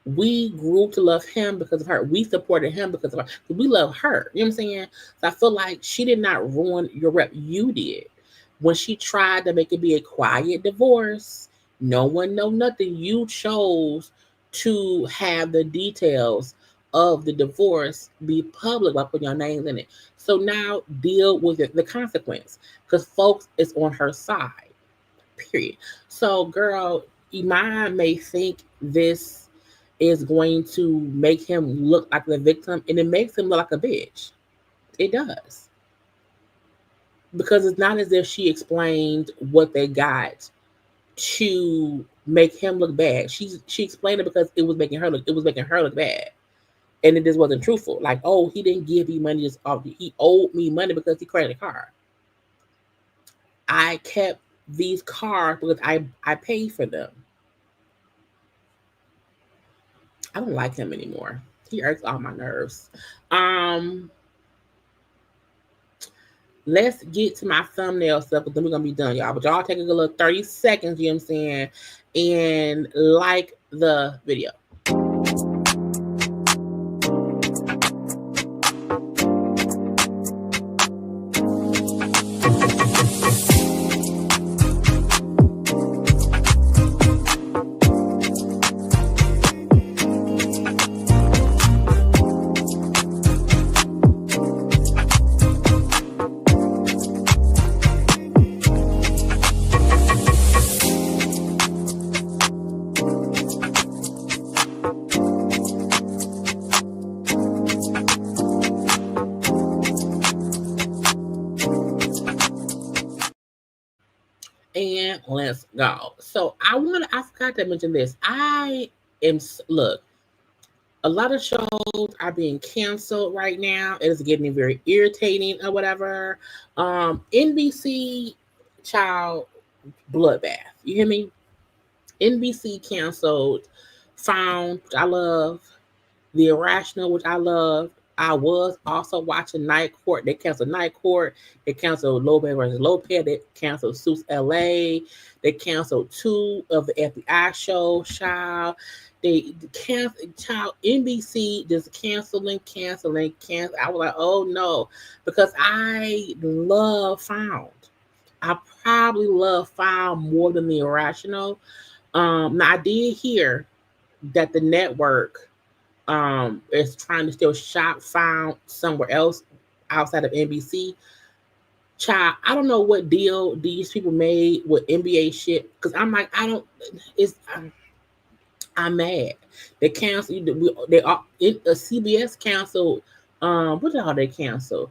We grew to love him because of her. We supported him because of her. We love her. You know what I'm saying? So I feel like she did not ruin your rep. You did. When she tried to make it be a quiet divorce, no one know nothing. You chose to have the details of the divorce be public by putting your names in it. So now deal with the consequence, because folks is on her side. Period. So, girl, Iman may think this is going to make him look like the victim, and it makes him look like a bitch. It does. Because it's not as if she explained what they got to make him look bad. She explained it because it was making her look bad. And it just wasn't truthful. Like, oh, he didn't give me money just off. He owed me money because he crashed a car. I kept these cars because I paid for them. I don't like him anymore. He irks all my nerves. Let's get to my thumbnail stuff, but then we're gonna be done, y'all. But y'all take a little 30 seconds, you know what I'm saying, and like the video. And let's go. So I forgot to mention this. Look, a lot of shows are being canceled right now. It is getting very irritating or whatever. NBC, child, bloodbath. You hear me? NBC canceled Found, which I love. The Irrational, which I love. I was also watching Night Court. They canceled Night Court. They canceled Lopez versus Lopez. They canceled Suits LA. They canceled 2 of the FBI shows. Child. They canceled. Child. NBC just canceling. I was like, oh no, because I love Found. I probably love Found more than The Irrational. Now I did hear that the network is trying to still shop Found somewhere else outside of NBC. Child, I don't know what deal these people made with NBA shit because I'm like, I don't. It's I'm mad. They canceled. They are CBS canceled. What the hell they canceled?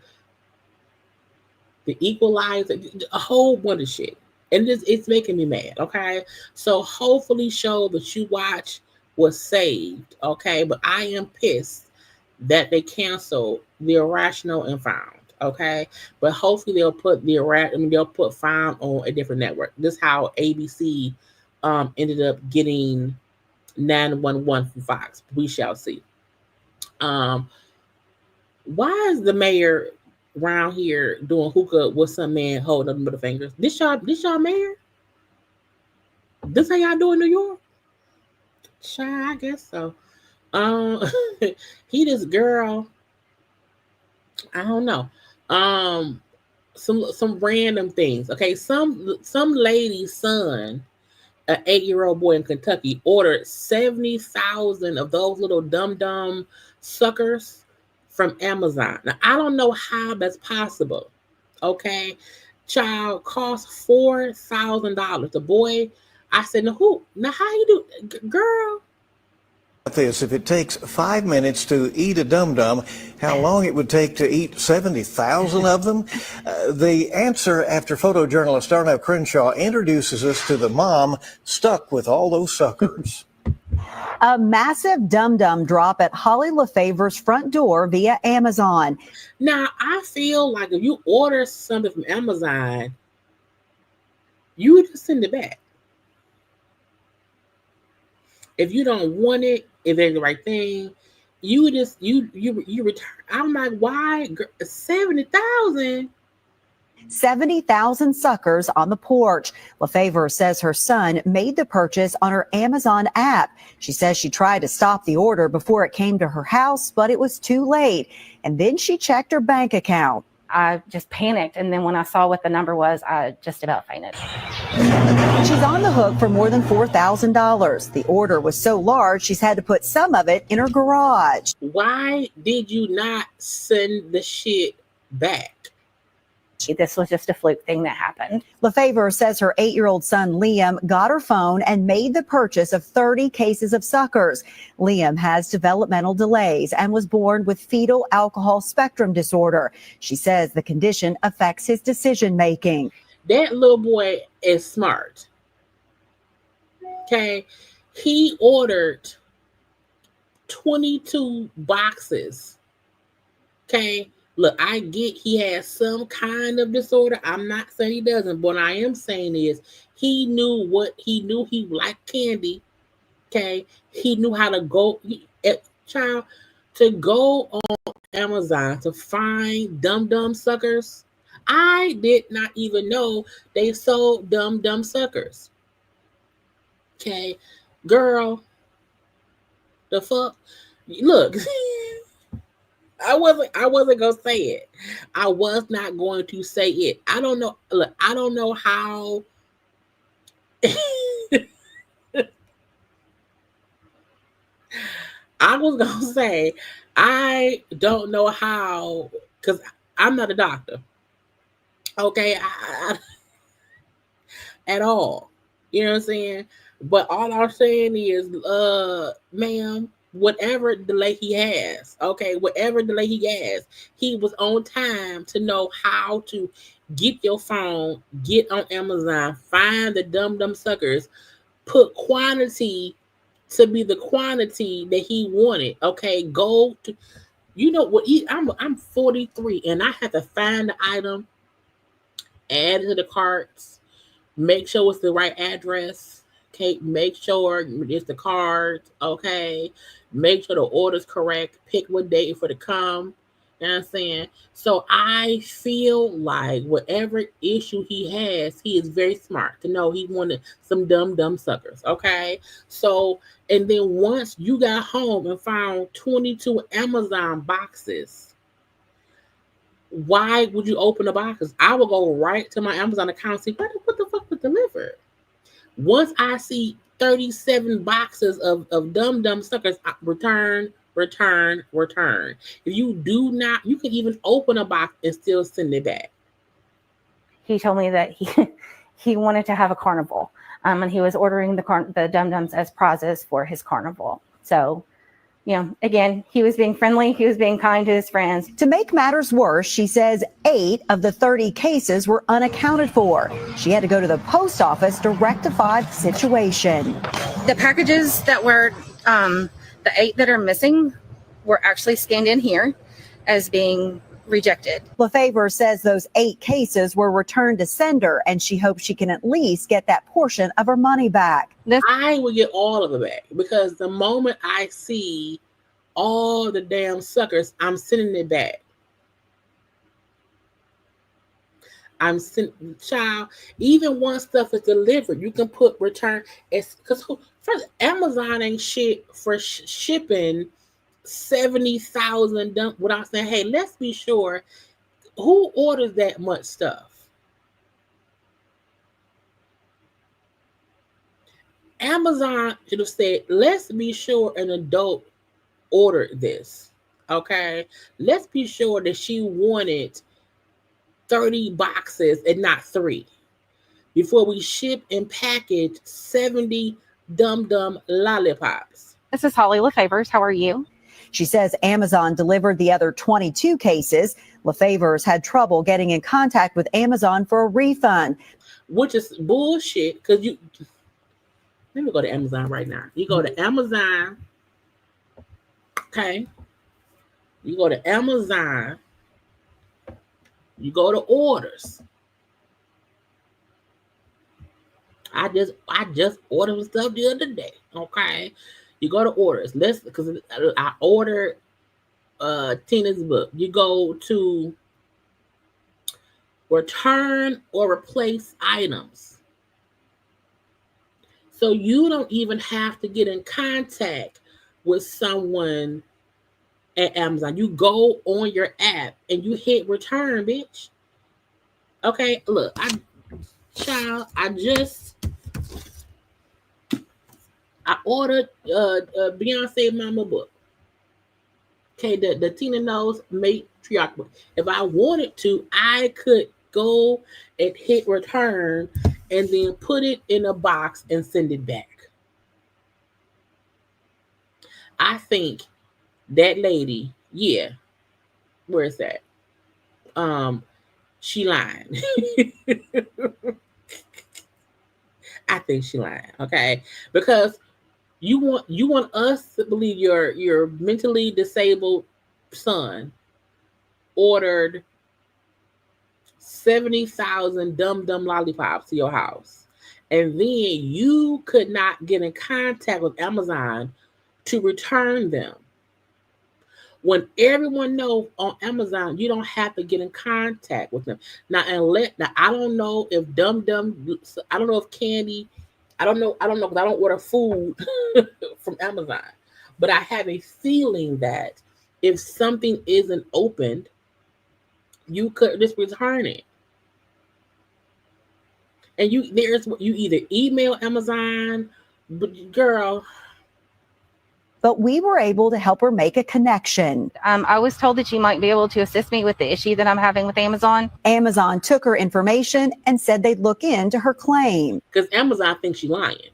The Equalizer, a whole bunch of shit, and it's making me mad. Okay, so hopefully, show that you watch was saved. Okay, but I am pissed that they canceled The Irrational and Found. Okay, but hopefully they'll put Found on a different network. This is how ABC ended up getting 911 from Fox. We shall see. Why is the mayor around here doing hookah with some man holding up the middle fingers? This y'all mayor? This how y'all do in New York? Sure, I guess so. Um, he this girl. I don't know. Some random things. Okay, some lady's son, an 8-year-old boy in Kentucky, ordered 70,000 of those little dumb suckers from Amazon. Now I don't know how that's possible. Okay, child cost $4,000. The boy, I said, now who? Now how you do, girl? This, if it takes 5 minutes to eat a dum-dum, how long it would take to eat 70,000 of them? The answer after photojournalist Arnav Crenshaw introduces us to the mom stuck with all those suckers. A massive dum-dum drop at Halle LaFavor's front door via Amazon. Now, I feel like if you order something from Amazon, you would just send it back. If you don't want it, if it's the right thing, you just you return. I'm like, why 70,000? 70,000 suckers on the porch. LaFavor says her son made the purchase on her Amazon app. She says she tried to stop the order before it came to her house, but it was too late. And then she checked her bank account. I just panicked, and then when I saw what the number was, I just about fainted. She's on the hook for more than $4,000. The order was so large, she's had to put some of it in her garage. Why did you not send the shit back? This was just a fluke thing that happened. LaFavor says her 8-year-old son, Liam, got her phone and made the purchase of 30 cases of suckers. Liam has developmental delays and was born with fetal alcohol spectrum disorder. She says the condition affects his decision making. That little boy is smart. Okay. He ordered 22 boxes. Okay. Look, I get he has some kind of disorder. I'm not saying he doesn't, but what I am saying is he knew he liked candy. Okay. He knew how to go, to go on Amazon to find dumb suckers. I did not even know they sold dumb suckers. Okay. Girl, the fuck? Look. I wasn't gonna say it. I was not going to say it. I don't know. Look, I don't know how. I was gonna say I don't know how, because I'm not a doctor. Okay, at all. You know what I'm saying? But all I'm saying is, ma'am, whatever delay he has, okay, whatever delay he has, he was on time to know how to get your phone, get on Amazon, find the dumb suckers, put quantity to be the quantity that he wanted. Okay, go to, you know what? I'm 43 and I have to find the item, add it to the carts, make sure it's the right address. Okay, make sure it's the cards. Okay, make sure the order's correct. Pick what date for to come. You know what I'm saying? So I feel like whatever issue he has, he is very smart to know he wanted some dumb suckers. Okay, so and then once you got home and found 22 Amazon boxes, why would you open the boxes? I will go right to my Amazon account and see what the fuck was delivered. Once I see 37 boxes of dumb suckers, return. If you do not, you can even open a box and still send it back. He told me that he wanted to have a carnival, and he was ordering the dum-dums as prizes for his carnival. So, again, he was being friendly. He was being kind to his friends. To make matters worse, she says 8 of the 30 cases were unaccounted for. She had to go to the post office to rectify the situation. The packages that were, the 8 that are missing were actually scanned in here as being rejected. LaFavor says those 8 cases were returned to sender, and she hopes she can at least get that portion of her money back. I will get all of it back because the moment I see all the damn suckers, I'm sending it back. Child, even once stuff is delivered, you can put return. It's because first Amazon ain't shit for shipping 70,000 without saying, hey, let's be sure who orders that much stuff. Amazon should have said, let's be sure an adult ordered this. Okay, let's be sure that she wanted 30 boxes and not 3 before we ship and package 70 dumb lollipops. This is Halle LaFavors. How are you? She says Amazon delivered the other 22 cases. LaFavors had trouble getting in contact with Amazon for a refund, which is bullshit because you. Let me go to Amazon right now. You go to Amazon. Okay. You go to Amazon. You go to orders. I just ordered some stuff the other day. Okay. You go to orders. Because I ordered Tina's book. You go to return or replace items. So you don't even have to get in contact with someone at Amazon. You go on your app and you hit return, bitch. Okay, look, I ordered Beyonce Mama book. Okay, the Tina Knows Matriarch book. If I wanted to, I could go and hit return and then put it in a box and send it back. I think that lady, where is that? She lying. I think she lying, okay? Because you want us to believe your mentally disabled son ordered 70,000 dumb lollipops to your house, and then you could not get in contact with Amazon to return them. When everyone knows on Amazon, you don't have to get in contact with them. Now I don't know if I don't know if candy, I don't know, because I don't order food from Amazon. But I have a feeling that if something isn't opened, you could just return it. And you either email Amazon, but girl. But we were able to help her make a connection. I was told that you might be able to assist me with the issue that I'm having with Amazon. Amazon took her information and said they'd look into her claim. Because Amazon thinks she's lying.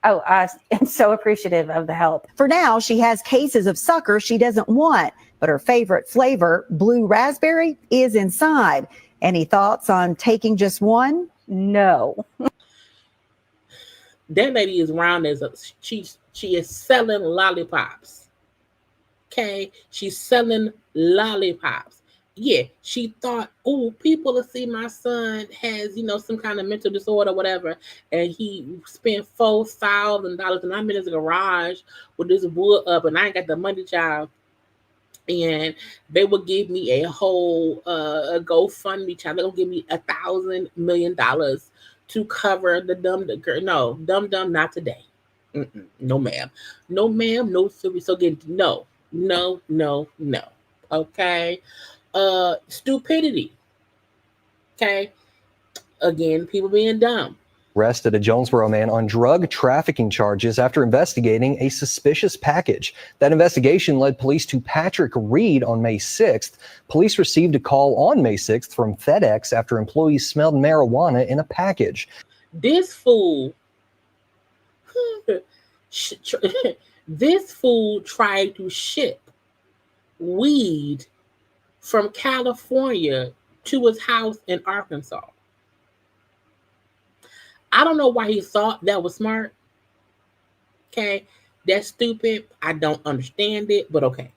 Oh, I'm so appreciative of the help. For now, she has cases of suckers she doesn't want, but her favorite flavor, blue raspberry, is inside. Any thoughts on taking just one? No. That lady is round as she is selling lollipops. Okay, she's selling lollipops. yeah, she thought, oh, people will see my son has, some kind of mental disorder or whatever. And he spent $4,000 and I'm in his garage with this wood up and I ain't got the money, child. And they will give me a whole a GoFundMe, child. They're gonna give me $1,000,000,000 to cover the dumb, not today. No, ma'am. No, ma'am. No, so again, no, no, no, no. Okay. Stupidity. Okay. Again, people being dumb. Arrested a Jonesboro man on drug trafficking charges after investigating a suspicious package. That investigation led police to Patrick Reed on May 6th. Police received a call on May 6th from FedEx after employees smelled marijuana in a package. This fool, this fool tried to ship weed from California to his house in Arkansas. I don't know why he thought that was smart. Okay, that's stupid. I don't understand it, but okay.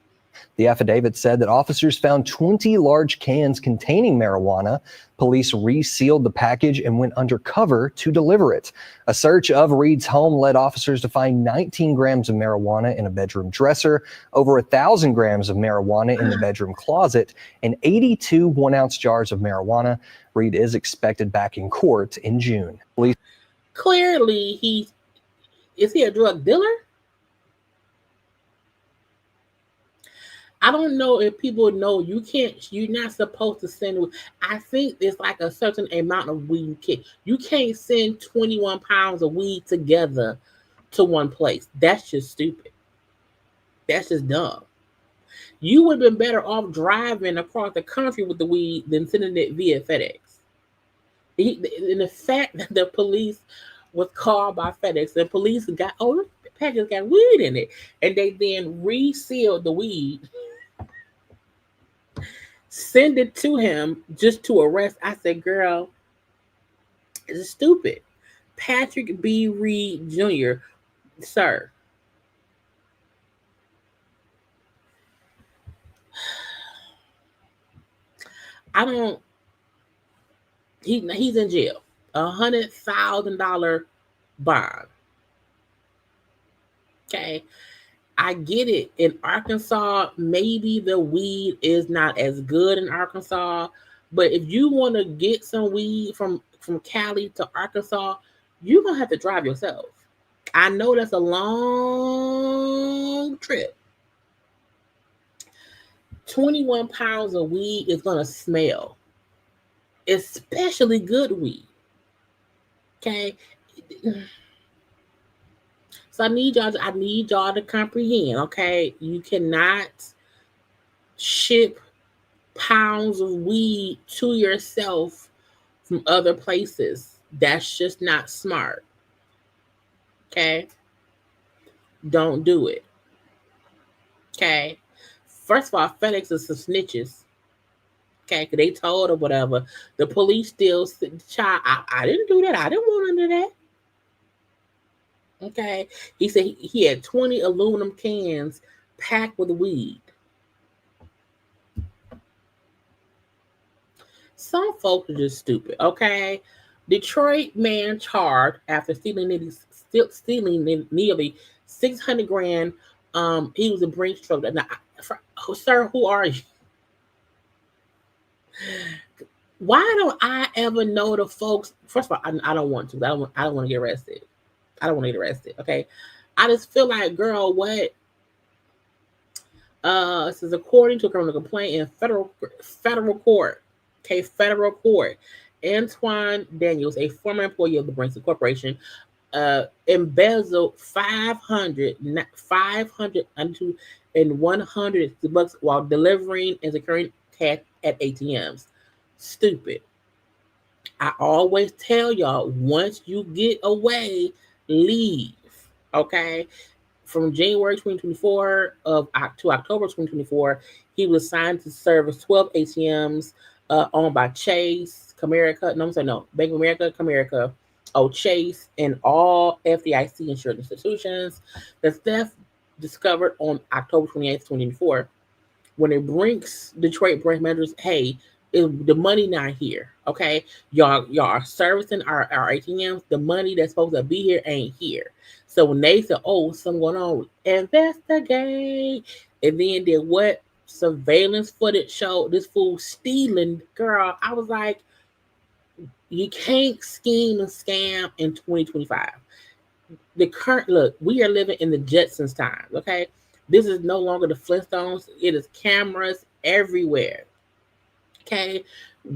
The affidavit said that officers found 20 large cans containing marijuana. Police resealed the package and went undercover to deliver it. A search of Reed's home led officers to find 19 grams of marijuana in a bedroom dresser, over 1,000 grams of marijuana in the bedroom closet, and 82 one-ounce jars of marijuana. Reed is expected back in court in June. Police Clearly, is he a drug dealer? I don't know if people know you're not supposed to send. I think it's like a certain amount of weed you can't send 21 pounds of weed together to one place. That's just stupid. That's just dumb. You would have been better off driving across the country with the weed than sending it via FedEx. And the fact that the police was called by FedEx, the police got, the package got weed in it, and they then resealed the weed, send it to him just to arrest. I said, girl, it's stupid. Patrick B. Reed Jr., sir. He's in jail. $100,000 bond. Okay. I get it. In Arkansas, maybe the weed is not as good in Arkansas, but if you want to get some weed from Cali to Arkansas, you're going to have to drive yourself. I know that's a long trip. 21 pounds of weed is going to smell, especially good weed. Okay. So I need y'all to comprehend, okay? You cannot ship pounds of weed to yourself from other places. That's just not smart. Okay? Don't do it. Okay? First of all, FedEx is some snitches. Okay? Because they told or whatever. The police still said, child, I didn't do that. I didn't want to do that. Okay, he said he had 20 aluminum cans packed with weed. Some folks are just stupid. Okay, Detroit man charged after stealing nearly 600 grand. He was a Brinks truck. Now, sir, who are you? Why don't I ever know the folks? First of all, I don't want to. I don't want to get arrested. I don't want to get arrested. Okay. I just feel like, girl, what? This is according to a criminal complaint in federal court. Okay, federal court. Antoine Daniels, a former employee of the Brinks Corporation, embezzled 500 and 100 bucks while delivering and securing cash at ATMs. Stupid. I always tell y'all, once you get away, leave. Okay. From January 2024 to October 2024, he was assigned to service 12 ATMs owned by Chase, Comerica, Bank of America, Comerica, Chase, and all FDIC insured institutions. The theft discovered on October 28th, 2024 When it brings Detroit branch managers, hey, the money not here. Okay, y'all are servicing our ATMs. The money that's supposed to be here ain't here. So when they said, "Oh, something going on," investigate, and then did what? Surveillance footage showed this fool stealing. Girl, I was like, you can't scheme and scam in 2025. The current look, we are living in the Jetsons time. Okay, this is no longer the Flintstones. It is cameras everywhere. Okay,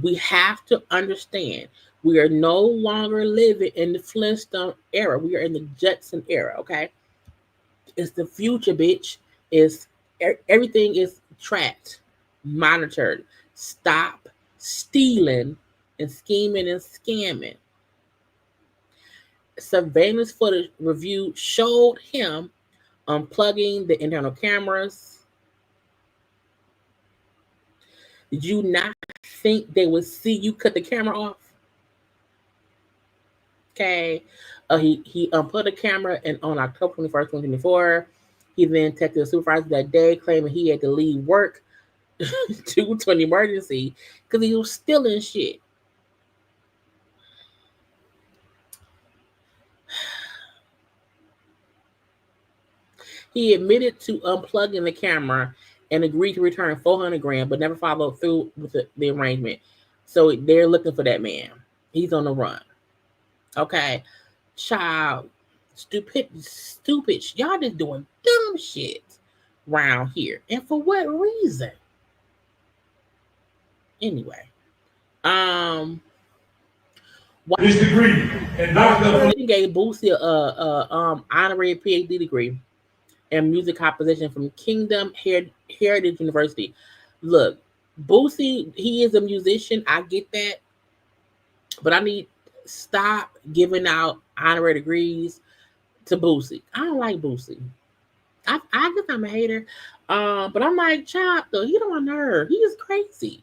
we have to understand we are no longer living in the Flintstone era. We are in the Jetson era. Okay, it's the future, bitch. Is everything is tracked, monitored. Stop stealing and scheming and scamming. Surveillance footage review showed him unplugging the internal cameras. Did you not think they would see you cut the camera off? Okay. He unplugged the camera and on October 21st, 2024. He then texted the supervisor that day claiming he had to leave work due to an emergency because he was stealing shit. He admitted to unplugging the camera and agreed to return 400 grand, but never followed through with the arrangement. So they're looking for that man. He's on the run. Okay. Child, stupid. Y'all just doing dumb shit around here. And for what reason? Anyway. His degree and gave Boosie a honorary PhD degree in music composition from Kingdom Heritage University. Look, Boosie, he is a musician. I get that. But I need stop giving out honorary degrees to Boosie. I don't like Boosie. I guess I'm a hater. But I'm like, Chop, though, he don't nerve. He is crazy.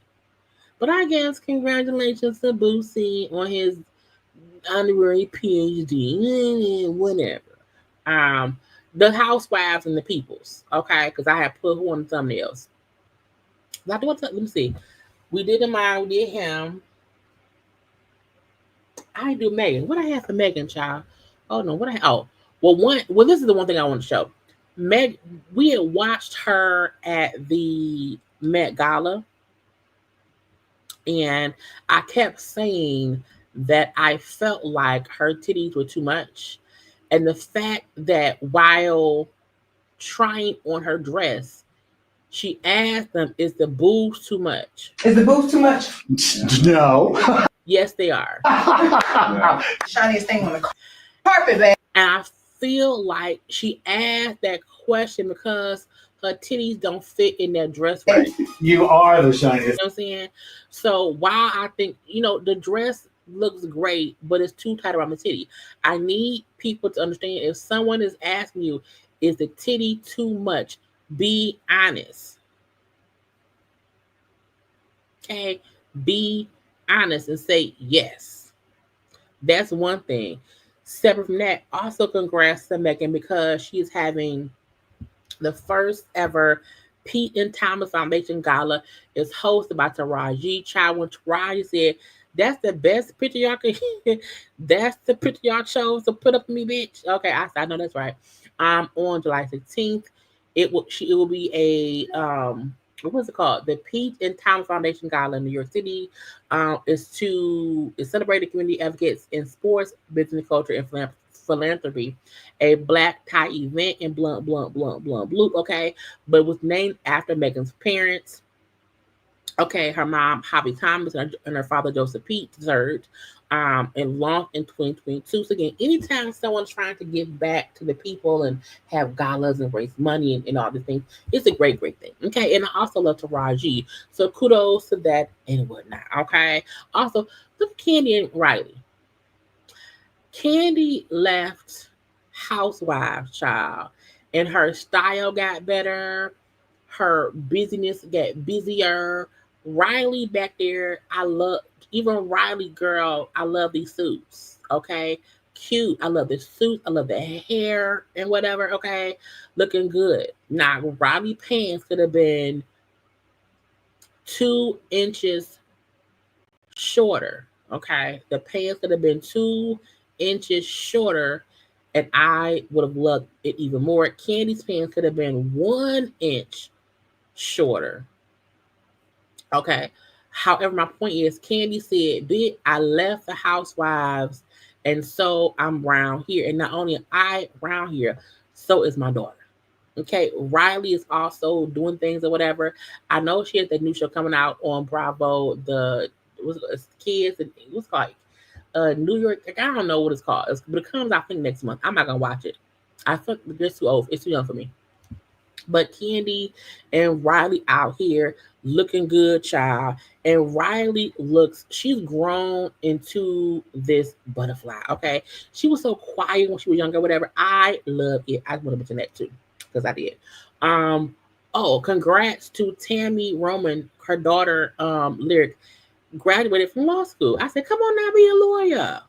But I guess congratulations to Boosie on his honorary PhD. Whatever. The Housewives and the Peoples. Okay, because I have put who on the thumbnails. Let me see. We did Iman, we did him. I do Megan. What I have for Megan, child? Oh no, well, this is the one thing I want to show. We had watched her at the Met Gala, and I kept saying that I felt like her titties were too much. And the fact that while trying on her dress, she asked them, is the boobs too much? Is the boobs too much? No. Yes, they are. Shiniest thing on the carpet, babe. And I feel like she asked that question because her titties don't fit in that dress right. You are the shiniest. You know what I'm saying? So while I think, the dress looks great, but it's too tight around the titty. I need people to understand if someone is asking you, is the titty too much? Be honest. Okay? Be honest and say yes. That's one thing. Separate from that, also congrats to Megan because she's having the first ever Pete and Thomas Foundation Gala. Is hosted by Taraji. Child, when Taraji said, that's the best picture y'all can that's the picture y'all chose to put up for me, bitch. Okay, I know that's right. On July 16th, it will be a what was it called? The Pete and Thomas Foundation Gala in New York City. Is celebrating community advocates in sports, business, culture, and philanthropy. A black tie event in blunt blue. Okay, but it was named after Megan's parents. Okay, her mom, Hobby Thomas, and her father, Joseph Pete III, and launched in 2022. So again, anytime someone's trying to give back to the people and have galas and raise money and all these things, it's a great thing. Okay, and I also love Taraji. So kudos to that and whatnot. Okay, also, look at Candy and Riley. Candy left Housewives, child, and her style got better. Her busyness got busier. Riley back there, even Riley, girl, I love these suits, okay? Cute. I love the suits. I love the hair and whatever, okay? Looking good. Now, Riley pants could have been 2 inches shorter. Okay, the pants could have been 2 inches shorter, and I would have loved it even more. Candy's pants could have been 1 inch shorter. Okay. However, my point is, Candy said, "Bitch, I left the Housewives, and so I'm round here. And not only am I round here, so is my daughter." Okay, Riley is also doing things or whatever. I know she has that new show coming out on Bravo. It's kids and it was like New York. Like, I don't know what it's called, but it comes out I think next month. I'm not gonna watch it. I think it's too old. It's too young for me. But Candy and Riley out here looking good, child. And Riley she's grown into this butterfly. Okay. She was so quiet when she was younger, whatever. I love it. I want to mention that too, because I did. Oh, congrats to Tammy Roman, her daughter, Lyric, graduated from law school. I said, come on now, be a lawyer.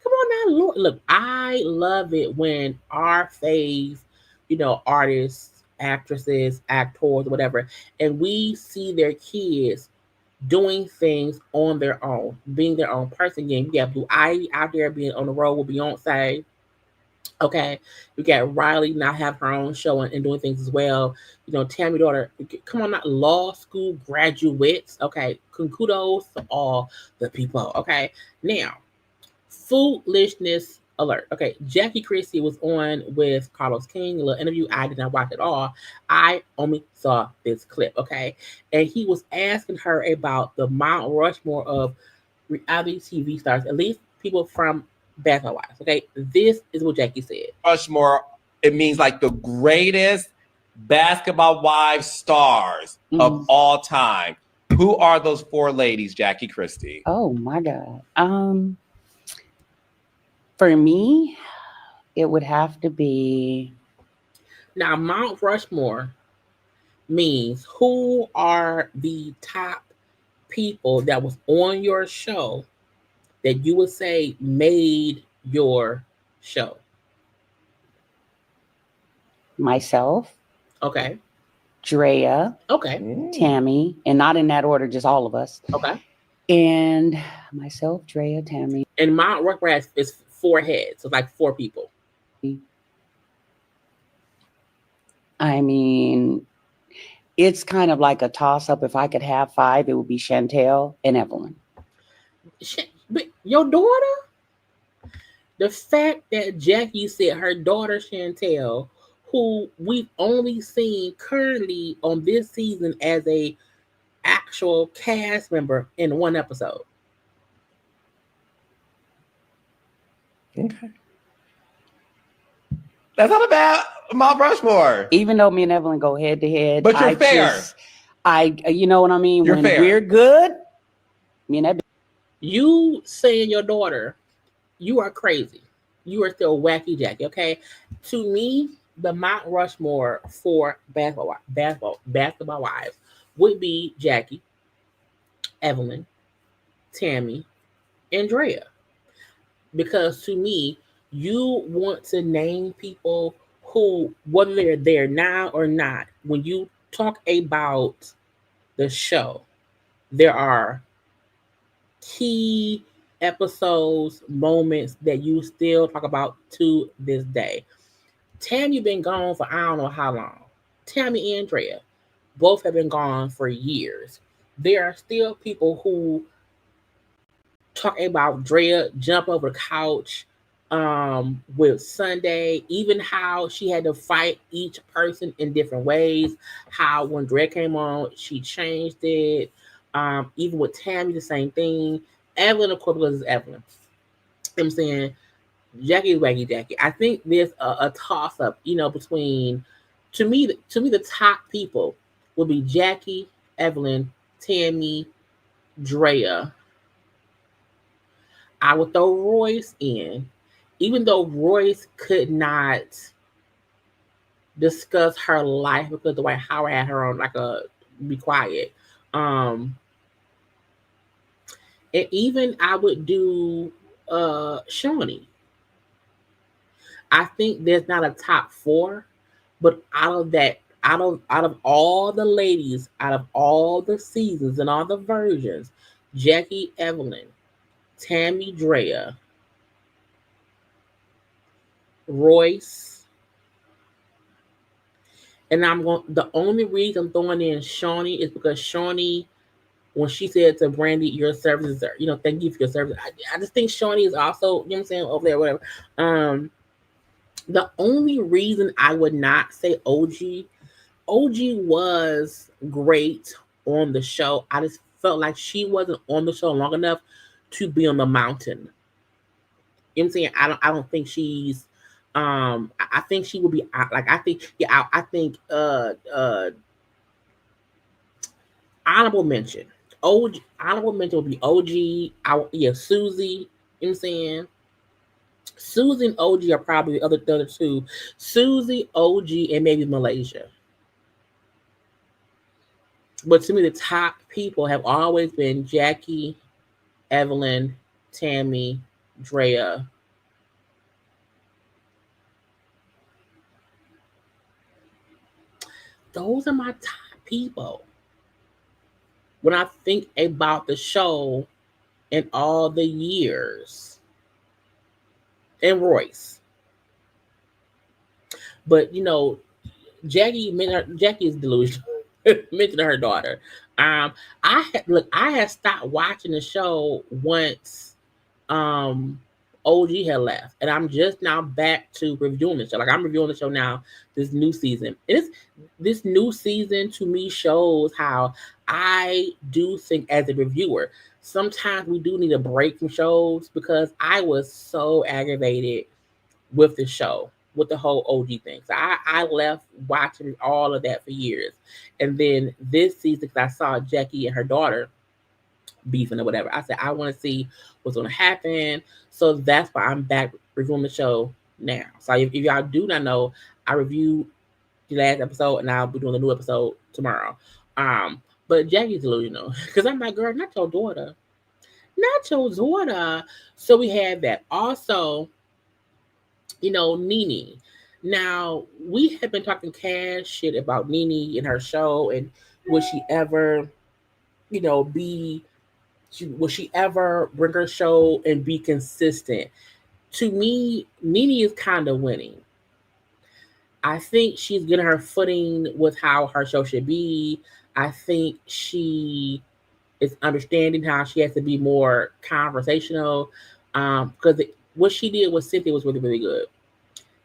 Come on now, look, I love it when our fave, artists, actresses, actors, whatever, and we see their kids doing things on their own, being their own person. Again, you got Blue Ivy out there being on the road with Beyonce. Okay, you got Riley now have her own show and doing things as well. Tammy daughter, come on, not law school graduates. Okay, kudos to all the people. Okay, now foolishness alert. Okay, Jackie Christie was on with Carlos King, a little interview. I did not watch it all. I only saw this clip. Okay, and he was asking her about the Mount Rushmore of reality TV stars, at least people from Basketball Wives. Okay, this is what Jackie said. Rushmore, it means like the greatest Basketball Wives stars of all time. Who are those 4 ladies, Jackie Christie? Oh my God. For me, it would have to be. Now, Mount Rushmore means who are the top people that was on your show that you would say made your show? Myself. Okay. Drea. Okay. Tammy. And not in that order, just all of us. Okay. And myself, Drea, Tammy. And Mount Rushmore is 4 heads, so like 4 people. I mean, it's kind of like a toss-up. If I could have 5, it would be Chantel and Evelyn. But your daughter? The fact that Jackie said her daughter Chantel, who we've only seen currently on this season as a actual cast member in 1 episode. Okay. That's not about Mount Rushmore. Even though me and Evelyn go head to head. But you're fair. You know what I mean? You're when fair. We're good, me and Evelyn. You saying your daughter, you are crazy. You are still wacky Jackie, okay? To me, the Mount Rushmore for basketball wives would be Jackie, Evelyn, Tammy, and Drea. Because to me, you want to name people who, whether they're there now or not, when you talk about the show, there are key episodes, moments that you still talk about to this day. Tammy been gone for I don't know how long. Tammy and Drea both have been gone for years. There are still people who talk about Drea jump over the couch with Sunday, even how she had to fight each person in different ways. How when Drea came on, she changed it. Even with Tammy, the same thing. Evelyn, of course, because it's Evelyn. I'm saying Jackie is wacky Jackie. I think there's a toss up, between to me the top people would be Jackie, Evelyn, Tammy, Drea. I would throw Royce in, even though Royce could not discuss her life because the way Howard had her on like a be quiet. And even I would do Shawnee. I think there's not a top 4, but out of that out of all the ladies, out of all the seasons and all the versions, Jackie, Evelyn, Tammy, Drea, Royce, and I'm going. The only reason I'm throwing in Shawnee is because Shawnee, when she said to Brandy, "Your services are, thank you for your service." I just think Shawnee is also, you know what I'm saying, over there, whatever. The only reason I would not say OG was great on the show. I just felt like she wasn't on the show long enough to be on the mountain. You know what I'm saying? I don't think she's I think she would be like I think honorable mention. Honorable mention would be OG, Susie, you know what I'm saying? Susie and OG are probably the other two. Susie, OG, and maybe Malaysia. But to me, the top people have always been Jackie, Evelyn, Tammy, Drea. Those are my top people. When I think about the show and all the years, and Royce. But Jackie is delusional. Mentioned her daughter. I had stopped watching the show once OG had left, and I'm just now back to reviewing the show. Like I'm reviewing the show now, this new season. And this new season to me shows how I do think as a reviewer, sometimes we do need a break from shows because I was so aggravated with the show, with the whole OG thing. So I left watching all of that for years. And then this season, because I saw Jackie and her daughter beefing or whatever, I said, I want to see what's going to happen. So that's why I'm back reviewing the show now. So if y'all do not know, I reviewed the last episode and I'll be doing a new episode tomorrow. But Jackie's delusional because I'm like, girl, not your daughter. Not your daughter. So we had that. Also, Nene. Now, we have been talking cash shit about Nene and her show, and would she ever, would she ever bring her show and be consistent? To me, Nene is kind of winning. I think she's getting her footing with how her show should be. I think she is understanding how she has to be more conversational. Because what she did with Cynthia was really, really good.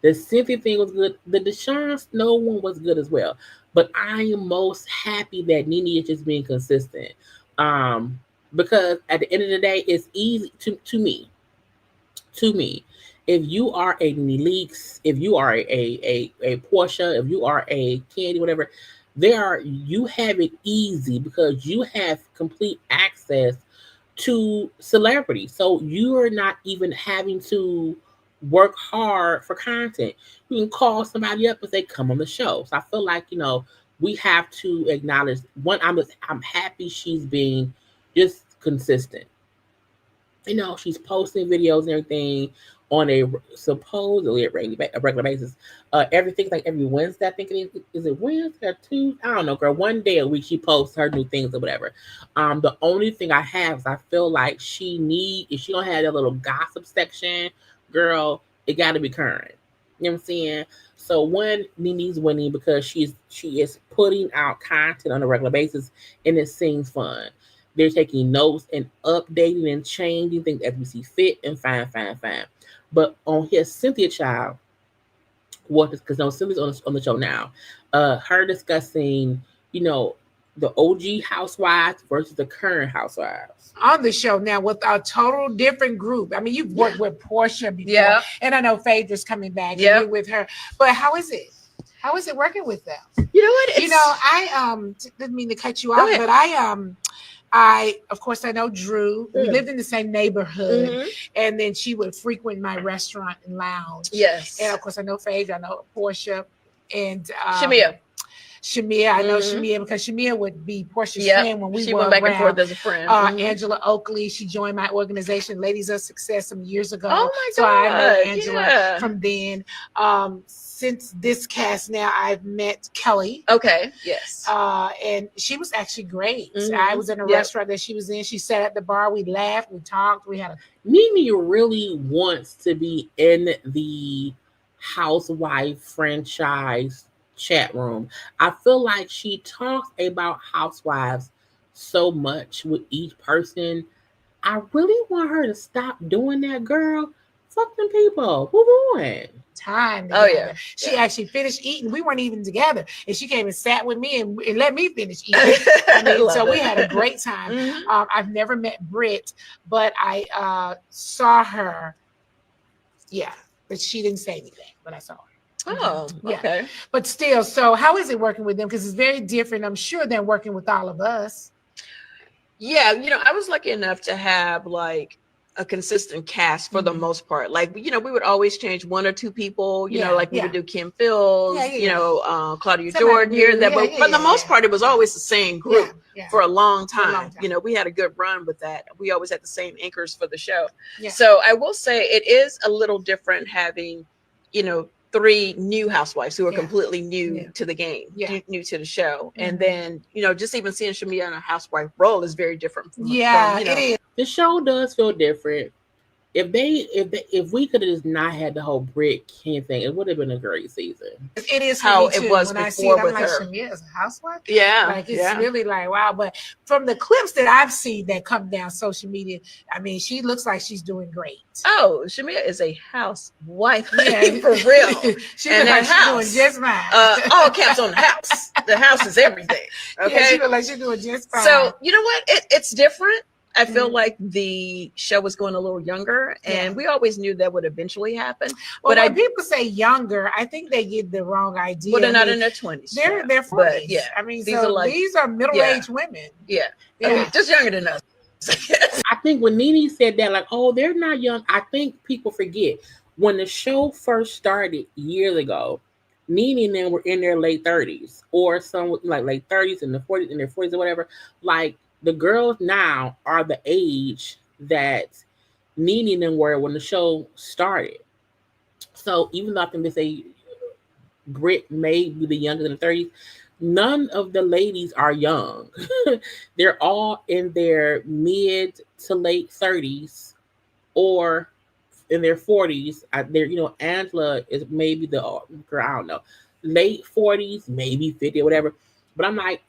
The Cynthia thing was good. The Deshaun Snow one was good as well. But I am most happy that Nene is just being consistent. Because at the end of the day, it's easy to me. If you are a Nelix, if you are a Portia, if you are a Candy, whatever, you have it easy because you have complete access to celebrity. So you are not even having to work hard for content. You can call somebody up and say, come on the show. So I feel like, we have to acknowledge one, I'm happy she's being just consistent. She's posting videos and everything on supposedly a regular basis. Everything's like every Wednesday, I think it is. Is it Wednesday or Tuesday? I don't know, girl. One day a week she posts her new things or whatever. The only thing I have is I feel like if she don't have that little gossip section, girl, it got to be current. You know what I'm saying? So one, Nene's winning because she is putting out content on a regular basis, and it seems fun. They're taking notes and updating and changing things as we see fit, and fine. But on his Cynthia child, because Cynthia's on the show now, her discussing, the OG Housewives versus the current Housewives. On the show now with a total different group. I mean, you've worked with Portia before, and I know Phaedra's coming back with her. But how is it? How is it working with them? You know what? I didn't mean to cut you off, but of course, I know Drew. We lived in the same neighborhood, and then she would frequent my restaurant and lounge. Yes. And of course, I know Phaedra, I know Portia, and Shamia. I know Shamia because Shamia would be Portia's Yep. friend when we She were went back and around. forth as a friend. Angela Oakley, she joined my organization, Ladies of Success, some years ago. Oh my so I know God, Angela yeah. from then. Since this cast now, I've met Kelly. Okay, yes. And she was actually great. I was in a restaurant that she was in. She sat at the bar. We laughed. We talked. We had a Nene really wants to be in the Housewife franchise chat room. I feel like she talks about Housewives so much with each person. I really want her to stop doing that, girl. Fuck them people. Move on. time Oh, together. yeah. She actually finished eating. We weren't even together. And she came and sat with me and let me finish eating. I mean, so we had a great time. I've never met Britt, but I saw her. Yeah, but she didn't say anything, but I saw her. Oh, Yeah. okay. But still, so how is it working with them? Because it's very different, I'm sure, than working with all of us. Yeah, you know, I was lucky enough to have like a consistent cast for the most part. Like, you know, we would always change one or two people, you know, like we would do Kim Fields, you know, Claudia Jordan here and there. But for the most part, it was always the same group for a long time. You know, we had a good run with that. We always had the same anchors for the show. So I will say it is a little different having, you know, 3 new housewives who are completely new to the game, new to the show. And then, you know, just even seeing Shamia in a housewife role is very different from, you know, it is. The show does feel different. If we could have just not had the whole Brit Ken thing, it would have been a great season. It is how it was when I see before it, I'm with like, her. Shamia is a housewife. Yeah, like it's really like wow. But from the clips that I've seen that come down social media, I mean, she looks like she's doing great. Oh, Shamia is a housewife for real. She looks like she's doing just fine. All caps on the house. The house is everything. Okay, Yeah, she looks like she's doing just fine. So you know what? It's different. I feel like the show was going a little younger, and we always knew that would eventually happen. Well, But when people say younger, I think they get the wrong idea. Well, they're I not mean, in their 20s. They're yeah. they're 40s. But, yeah, I mean, these so are like these are middle-aged women. Yeah, I mean, just younger than us. I think when Nene said that, like, oh, they're not young, I think people forget when the show first started years ago, Nene and them were in their late 30s or some like late 30s and the 40s in their 40s or whatever. Like the girls now are the age that Nene and them were when the show started. So even though I think they say Brit may be the younger than the 30s, none of the ladies are young. They're all in their mid to late 30s or in their 40s. They're, you know, Angela is maybe the girl, I don't know, late 40s, maybe 50 or whatever. But I'm like,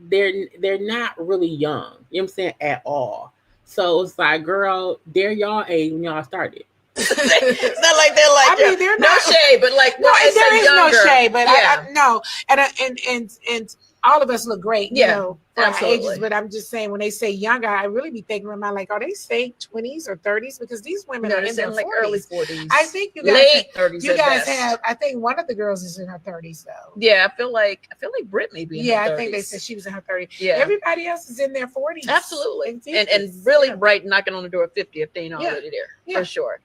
they're not really young. You know what I'm saying? At all. So it's like, girl, they're y'all age when y'all started. It's not like they're like, I mean, they're no not, shade, but like, no, it's there is younger. no shade, but yeah. I no, and all of us look great, you know, for our ages. But I'm just saying, when they say younger, I really be thinking in my mind, like, are they saying 20s or 30s? Because these women are in their like 40s. early 40s. I think you guys, late 30s. You guys best. have. I think one of the girls is in her 30s, though. Yeah, I feel like Brit may be in her 30s. I think they said she was in her 30s. Yeah, everybody else is in their 40s. Absolutely, and really right knocking on the door of 50 if they ain't already there, for sure.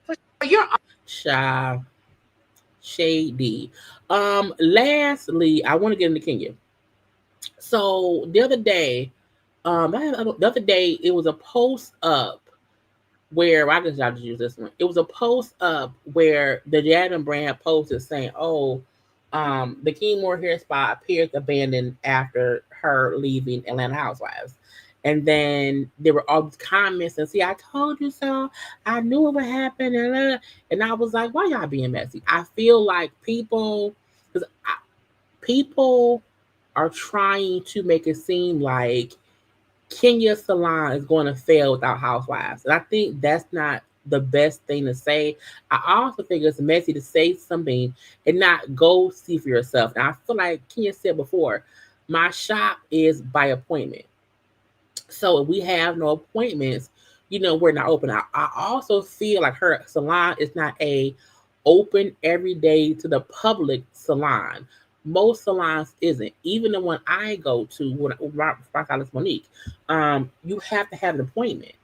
You're shady. Lastly, I want to get into Kenya. So the other day, it was a post up where I guess I'll just use this one. It was a post up where the Jadon brand posted saying, "Oh, the Keymore hair spa appears abandoned after her leaving Atlanta Housewives." And then there were all these comments and see, I told you so. I knew it would happen. And I was like, why y'all being messy? I feel like people are trying to make it seem like Kenya's salon is going to fail without Housewives. And I think that's not the best thing to say. I also think it's messy to say something and not go see for yourself. And I feel like Kenya said before, my shop is by appointment. So if we have no appointments, you know, we're not open. I also feel like her salon is not a open every day to the public salon. Most salons isn't. Even the one I go to when I call this Monique, you have to have an appointment.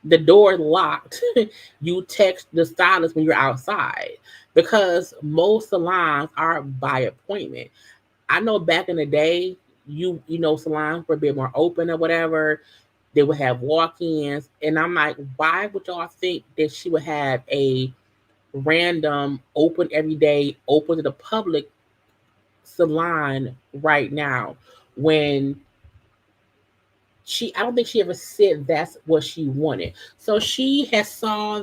The door is locked. You text the stylist when you're outside because most salons are by appointment. I know back in the day, you know, salons were a bit more open or whatever. They would have walk-ins, and I'm like, why would y'all think that she would have a random open every day, open to the public salon right now when I don't think she ever said that's what she wanted. So she has saw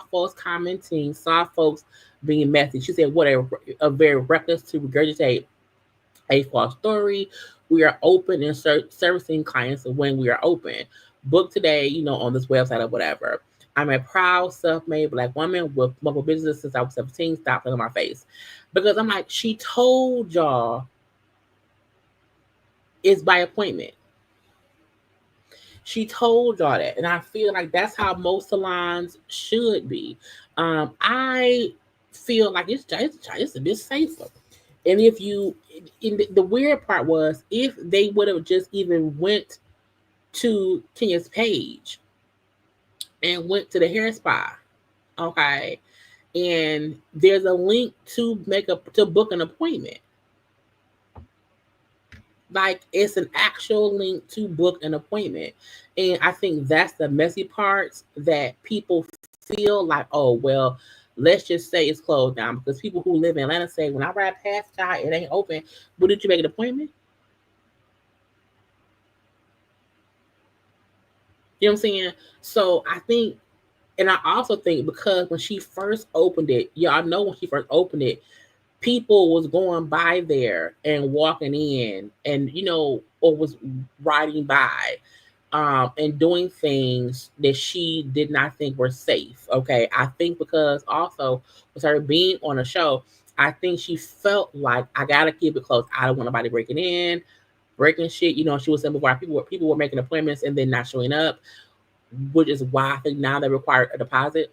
folks commenting, saw folks being messy. She said, what a very reckless to regurgitate a false story. We are open and servicing clients when we are open. Book today, you know, on this website or whatever. I'm a proud, self-made Black woman with multiple businesses since I was 17. Stop looking at my face. Because I'm like, she told y'all it's by appointment. She told y'all that. And I feel like that's how most salons should be. I feel like it's a bit safer. And if you, the weird part was, if they would have just even went to Kenya's page and went to the hair spa, okay, and there's a link to book an appointment. Like, it's an actual link to book an appointment. And I think that's the messy parts that people feel like, oh, well, let's just say it's closed down. Because people who live in Atlanta say, when I ride past it ain't open. But did you make an appointment? You know what I'm saying? So I think, and I also think because when she first opened it, y'all know when she first opened it, people was going by there and walking in and, you know, or was riding by and doing things that she did not think were safe. Okay. I think because also with her being on a show, I think she felt like, I got to keep it close. I don't want nobody breaking in, breaking shit. You know, she was saying before, people were making appointments and then not showing up, which is why I think now they require a deposit.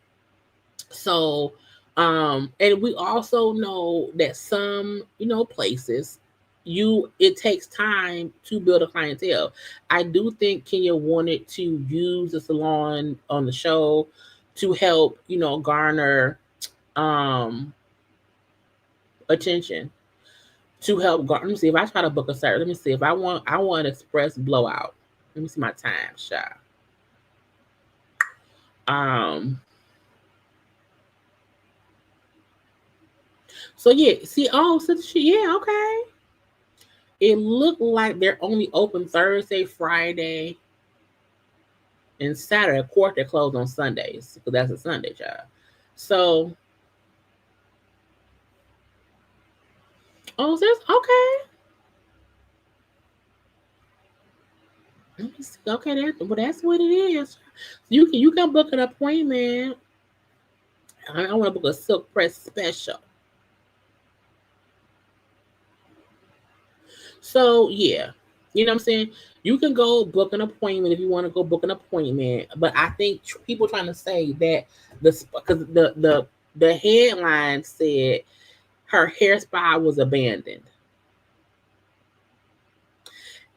So, and we also know that some, you know, places, it takes time to build a clientele. I do think Kenya wanted to use the salon on the show to help, you know, garner attention. To help let me see if I try to book a service. Let me see if I want an express blowout. Let me see my time shot. So yeah, see, yeah, okay. It looked like they're only open Thursday, Friday, and Saturday. Of course, they're closed on Sundays because that's a Sunday job. So, that's okay. Let me see. Okay, that's what it is. You can book an appointment. I want to book a silk press special. So yeah, you know what I'm saying? You can go book an appointment if you want to go book an appointment. But I think people trying to say that because the headline said her hair spa was abandoned.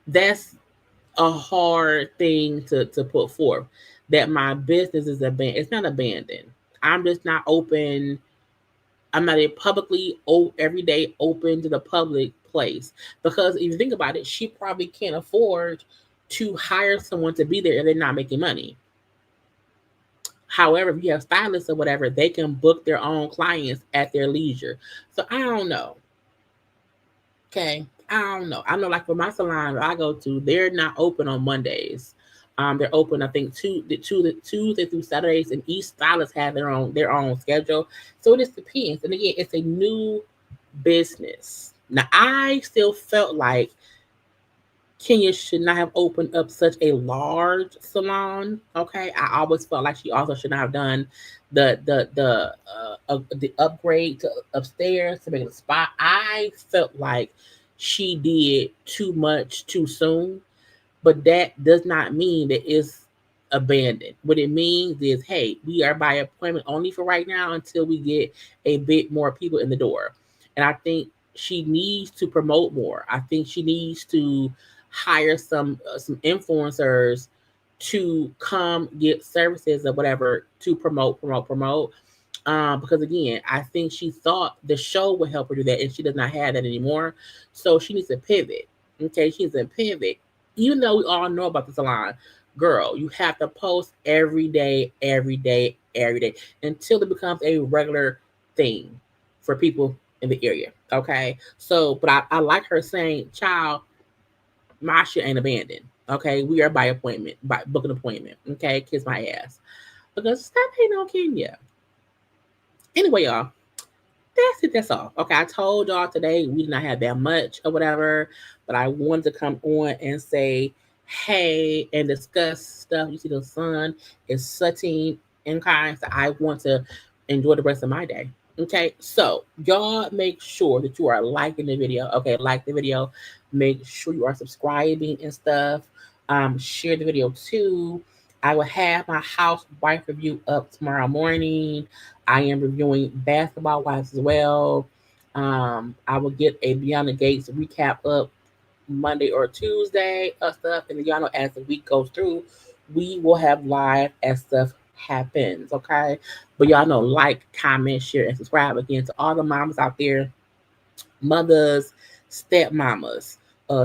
That's a hard thing to put forth. That my business is abandoned. It's not abandoned. I'm just not open. I'm not a publicly every day open to the public place, because if you think about it, she probably can't afford to hire someone to be there if they're not making money. However, if you have stylists or whatever, they can book their own clients at their leisure. So I don't know. Okay, I don't know. I know, like for my salon I go to, they're not open on Mondays. They're open, I think, Tuesday through Saturdays, and each stylist have their own schedule. So it just depends. And again, it's a new business. Now, I still felt like Kenya should not have opened up such a large salon. Okay, I always felt like she also should not have done the upgrade to upstairs to make it a spa. I felt like she did too much too soon. But that does not mean that it's abandoned. What it means is, hey, we are by appointment only for right now until we get a bit more people in the door. And I think she needs to promote more. I think she needs to hire some to come get services or whatever to promote. Because again, I think she thought the show would help her do that, and she does not have that anymore. So she needs to pivot. Okay, she needs to pivot. Even though we all know about the salon, girl, you have to post every day, every day, every day until it becomes a regular thing for people in the area. Okay, so but I like her saying, "Child, my shit ain't abandoned. Okay, we are by appointment, by book an appointment. Okay, kiss my ass because stop hating on Kenya." Anyway, y'all, that's it. That's all. Okay, I told y'all today we did not have that much or whatever, but I wanted to come on and say hey and discuss stuff. You see, the sun is setting in kind, so I want to enjoy the rest of my day. Okay, so y'all make sure that you are liking the video. Okay, like the video. Make sure you are subscribing and stuff. Share the video too. I will have my housewife review up tomorrow morning. I am reviewing Basketball Wives as well. I will get a Beyond the Gates recap up Monday or Tuesday of stuff. And y'all know as the week goes through, we will have live as stuff happens. Okay. But y'all know, like, comment, share, and subscribe again to all the moms out there, mothers, stepmamas,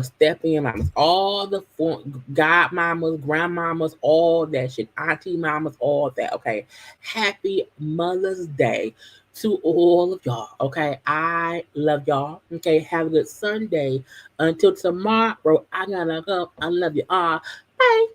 step-in mamas, all the godmamas, grandmamas, all that shit, auntie mamas, all that. Okay, happy Mother's Day to all of y'all. Okay, I love y'all. Okay, have a good Sunday. Until tomorrow, I gotta go. I love you all. Bye.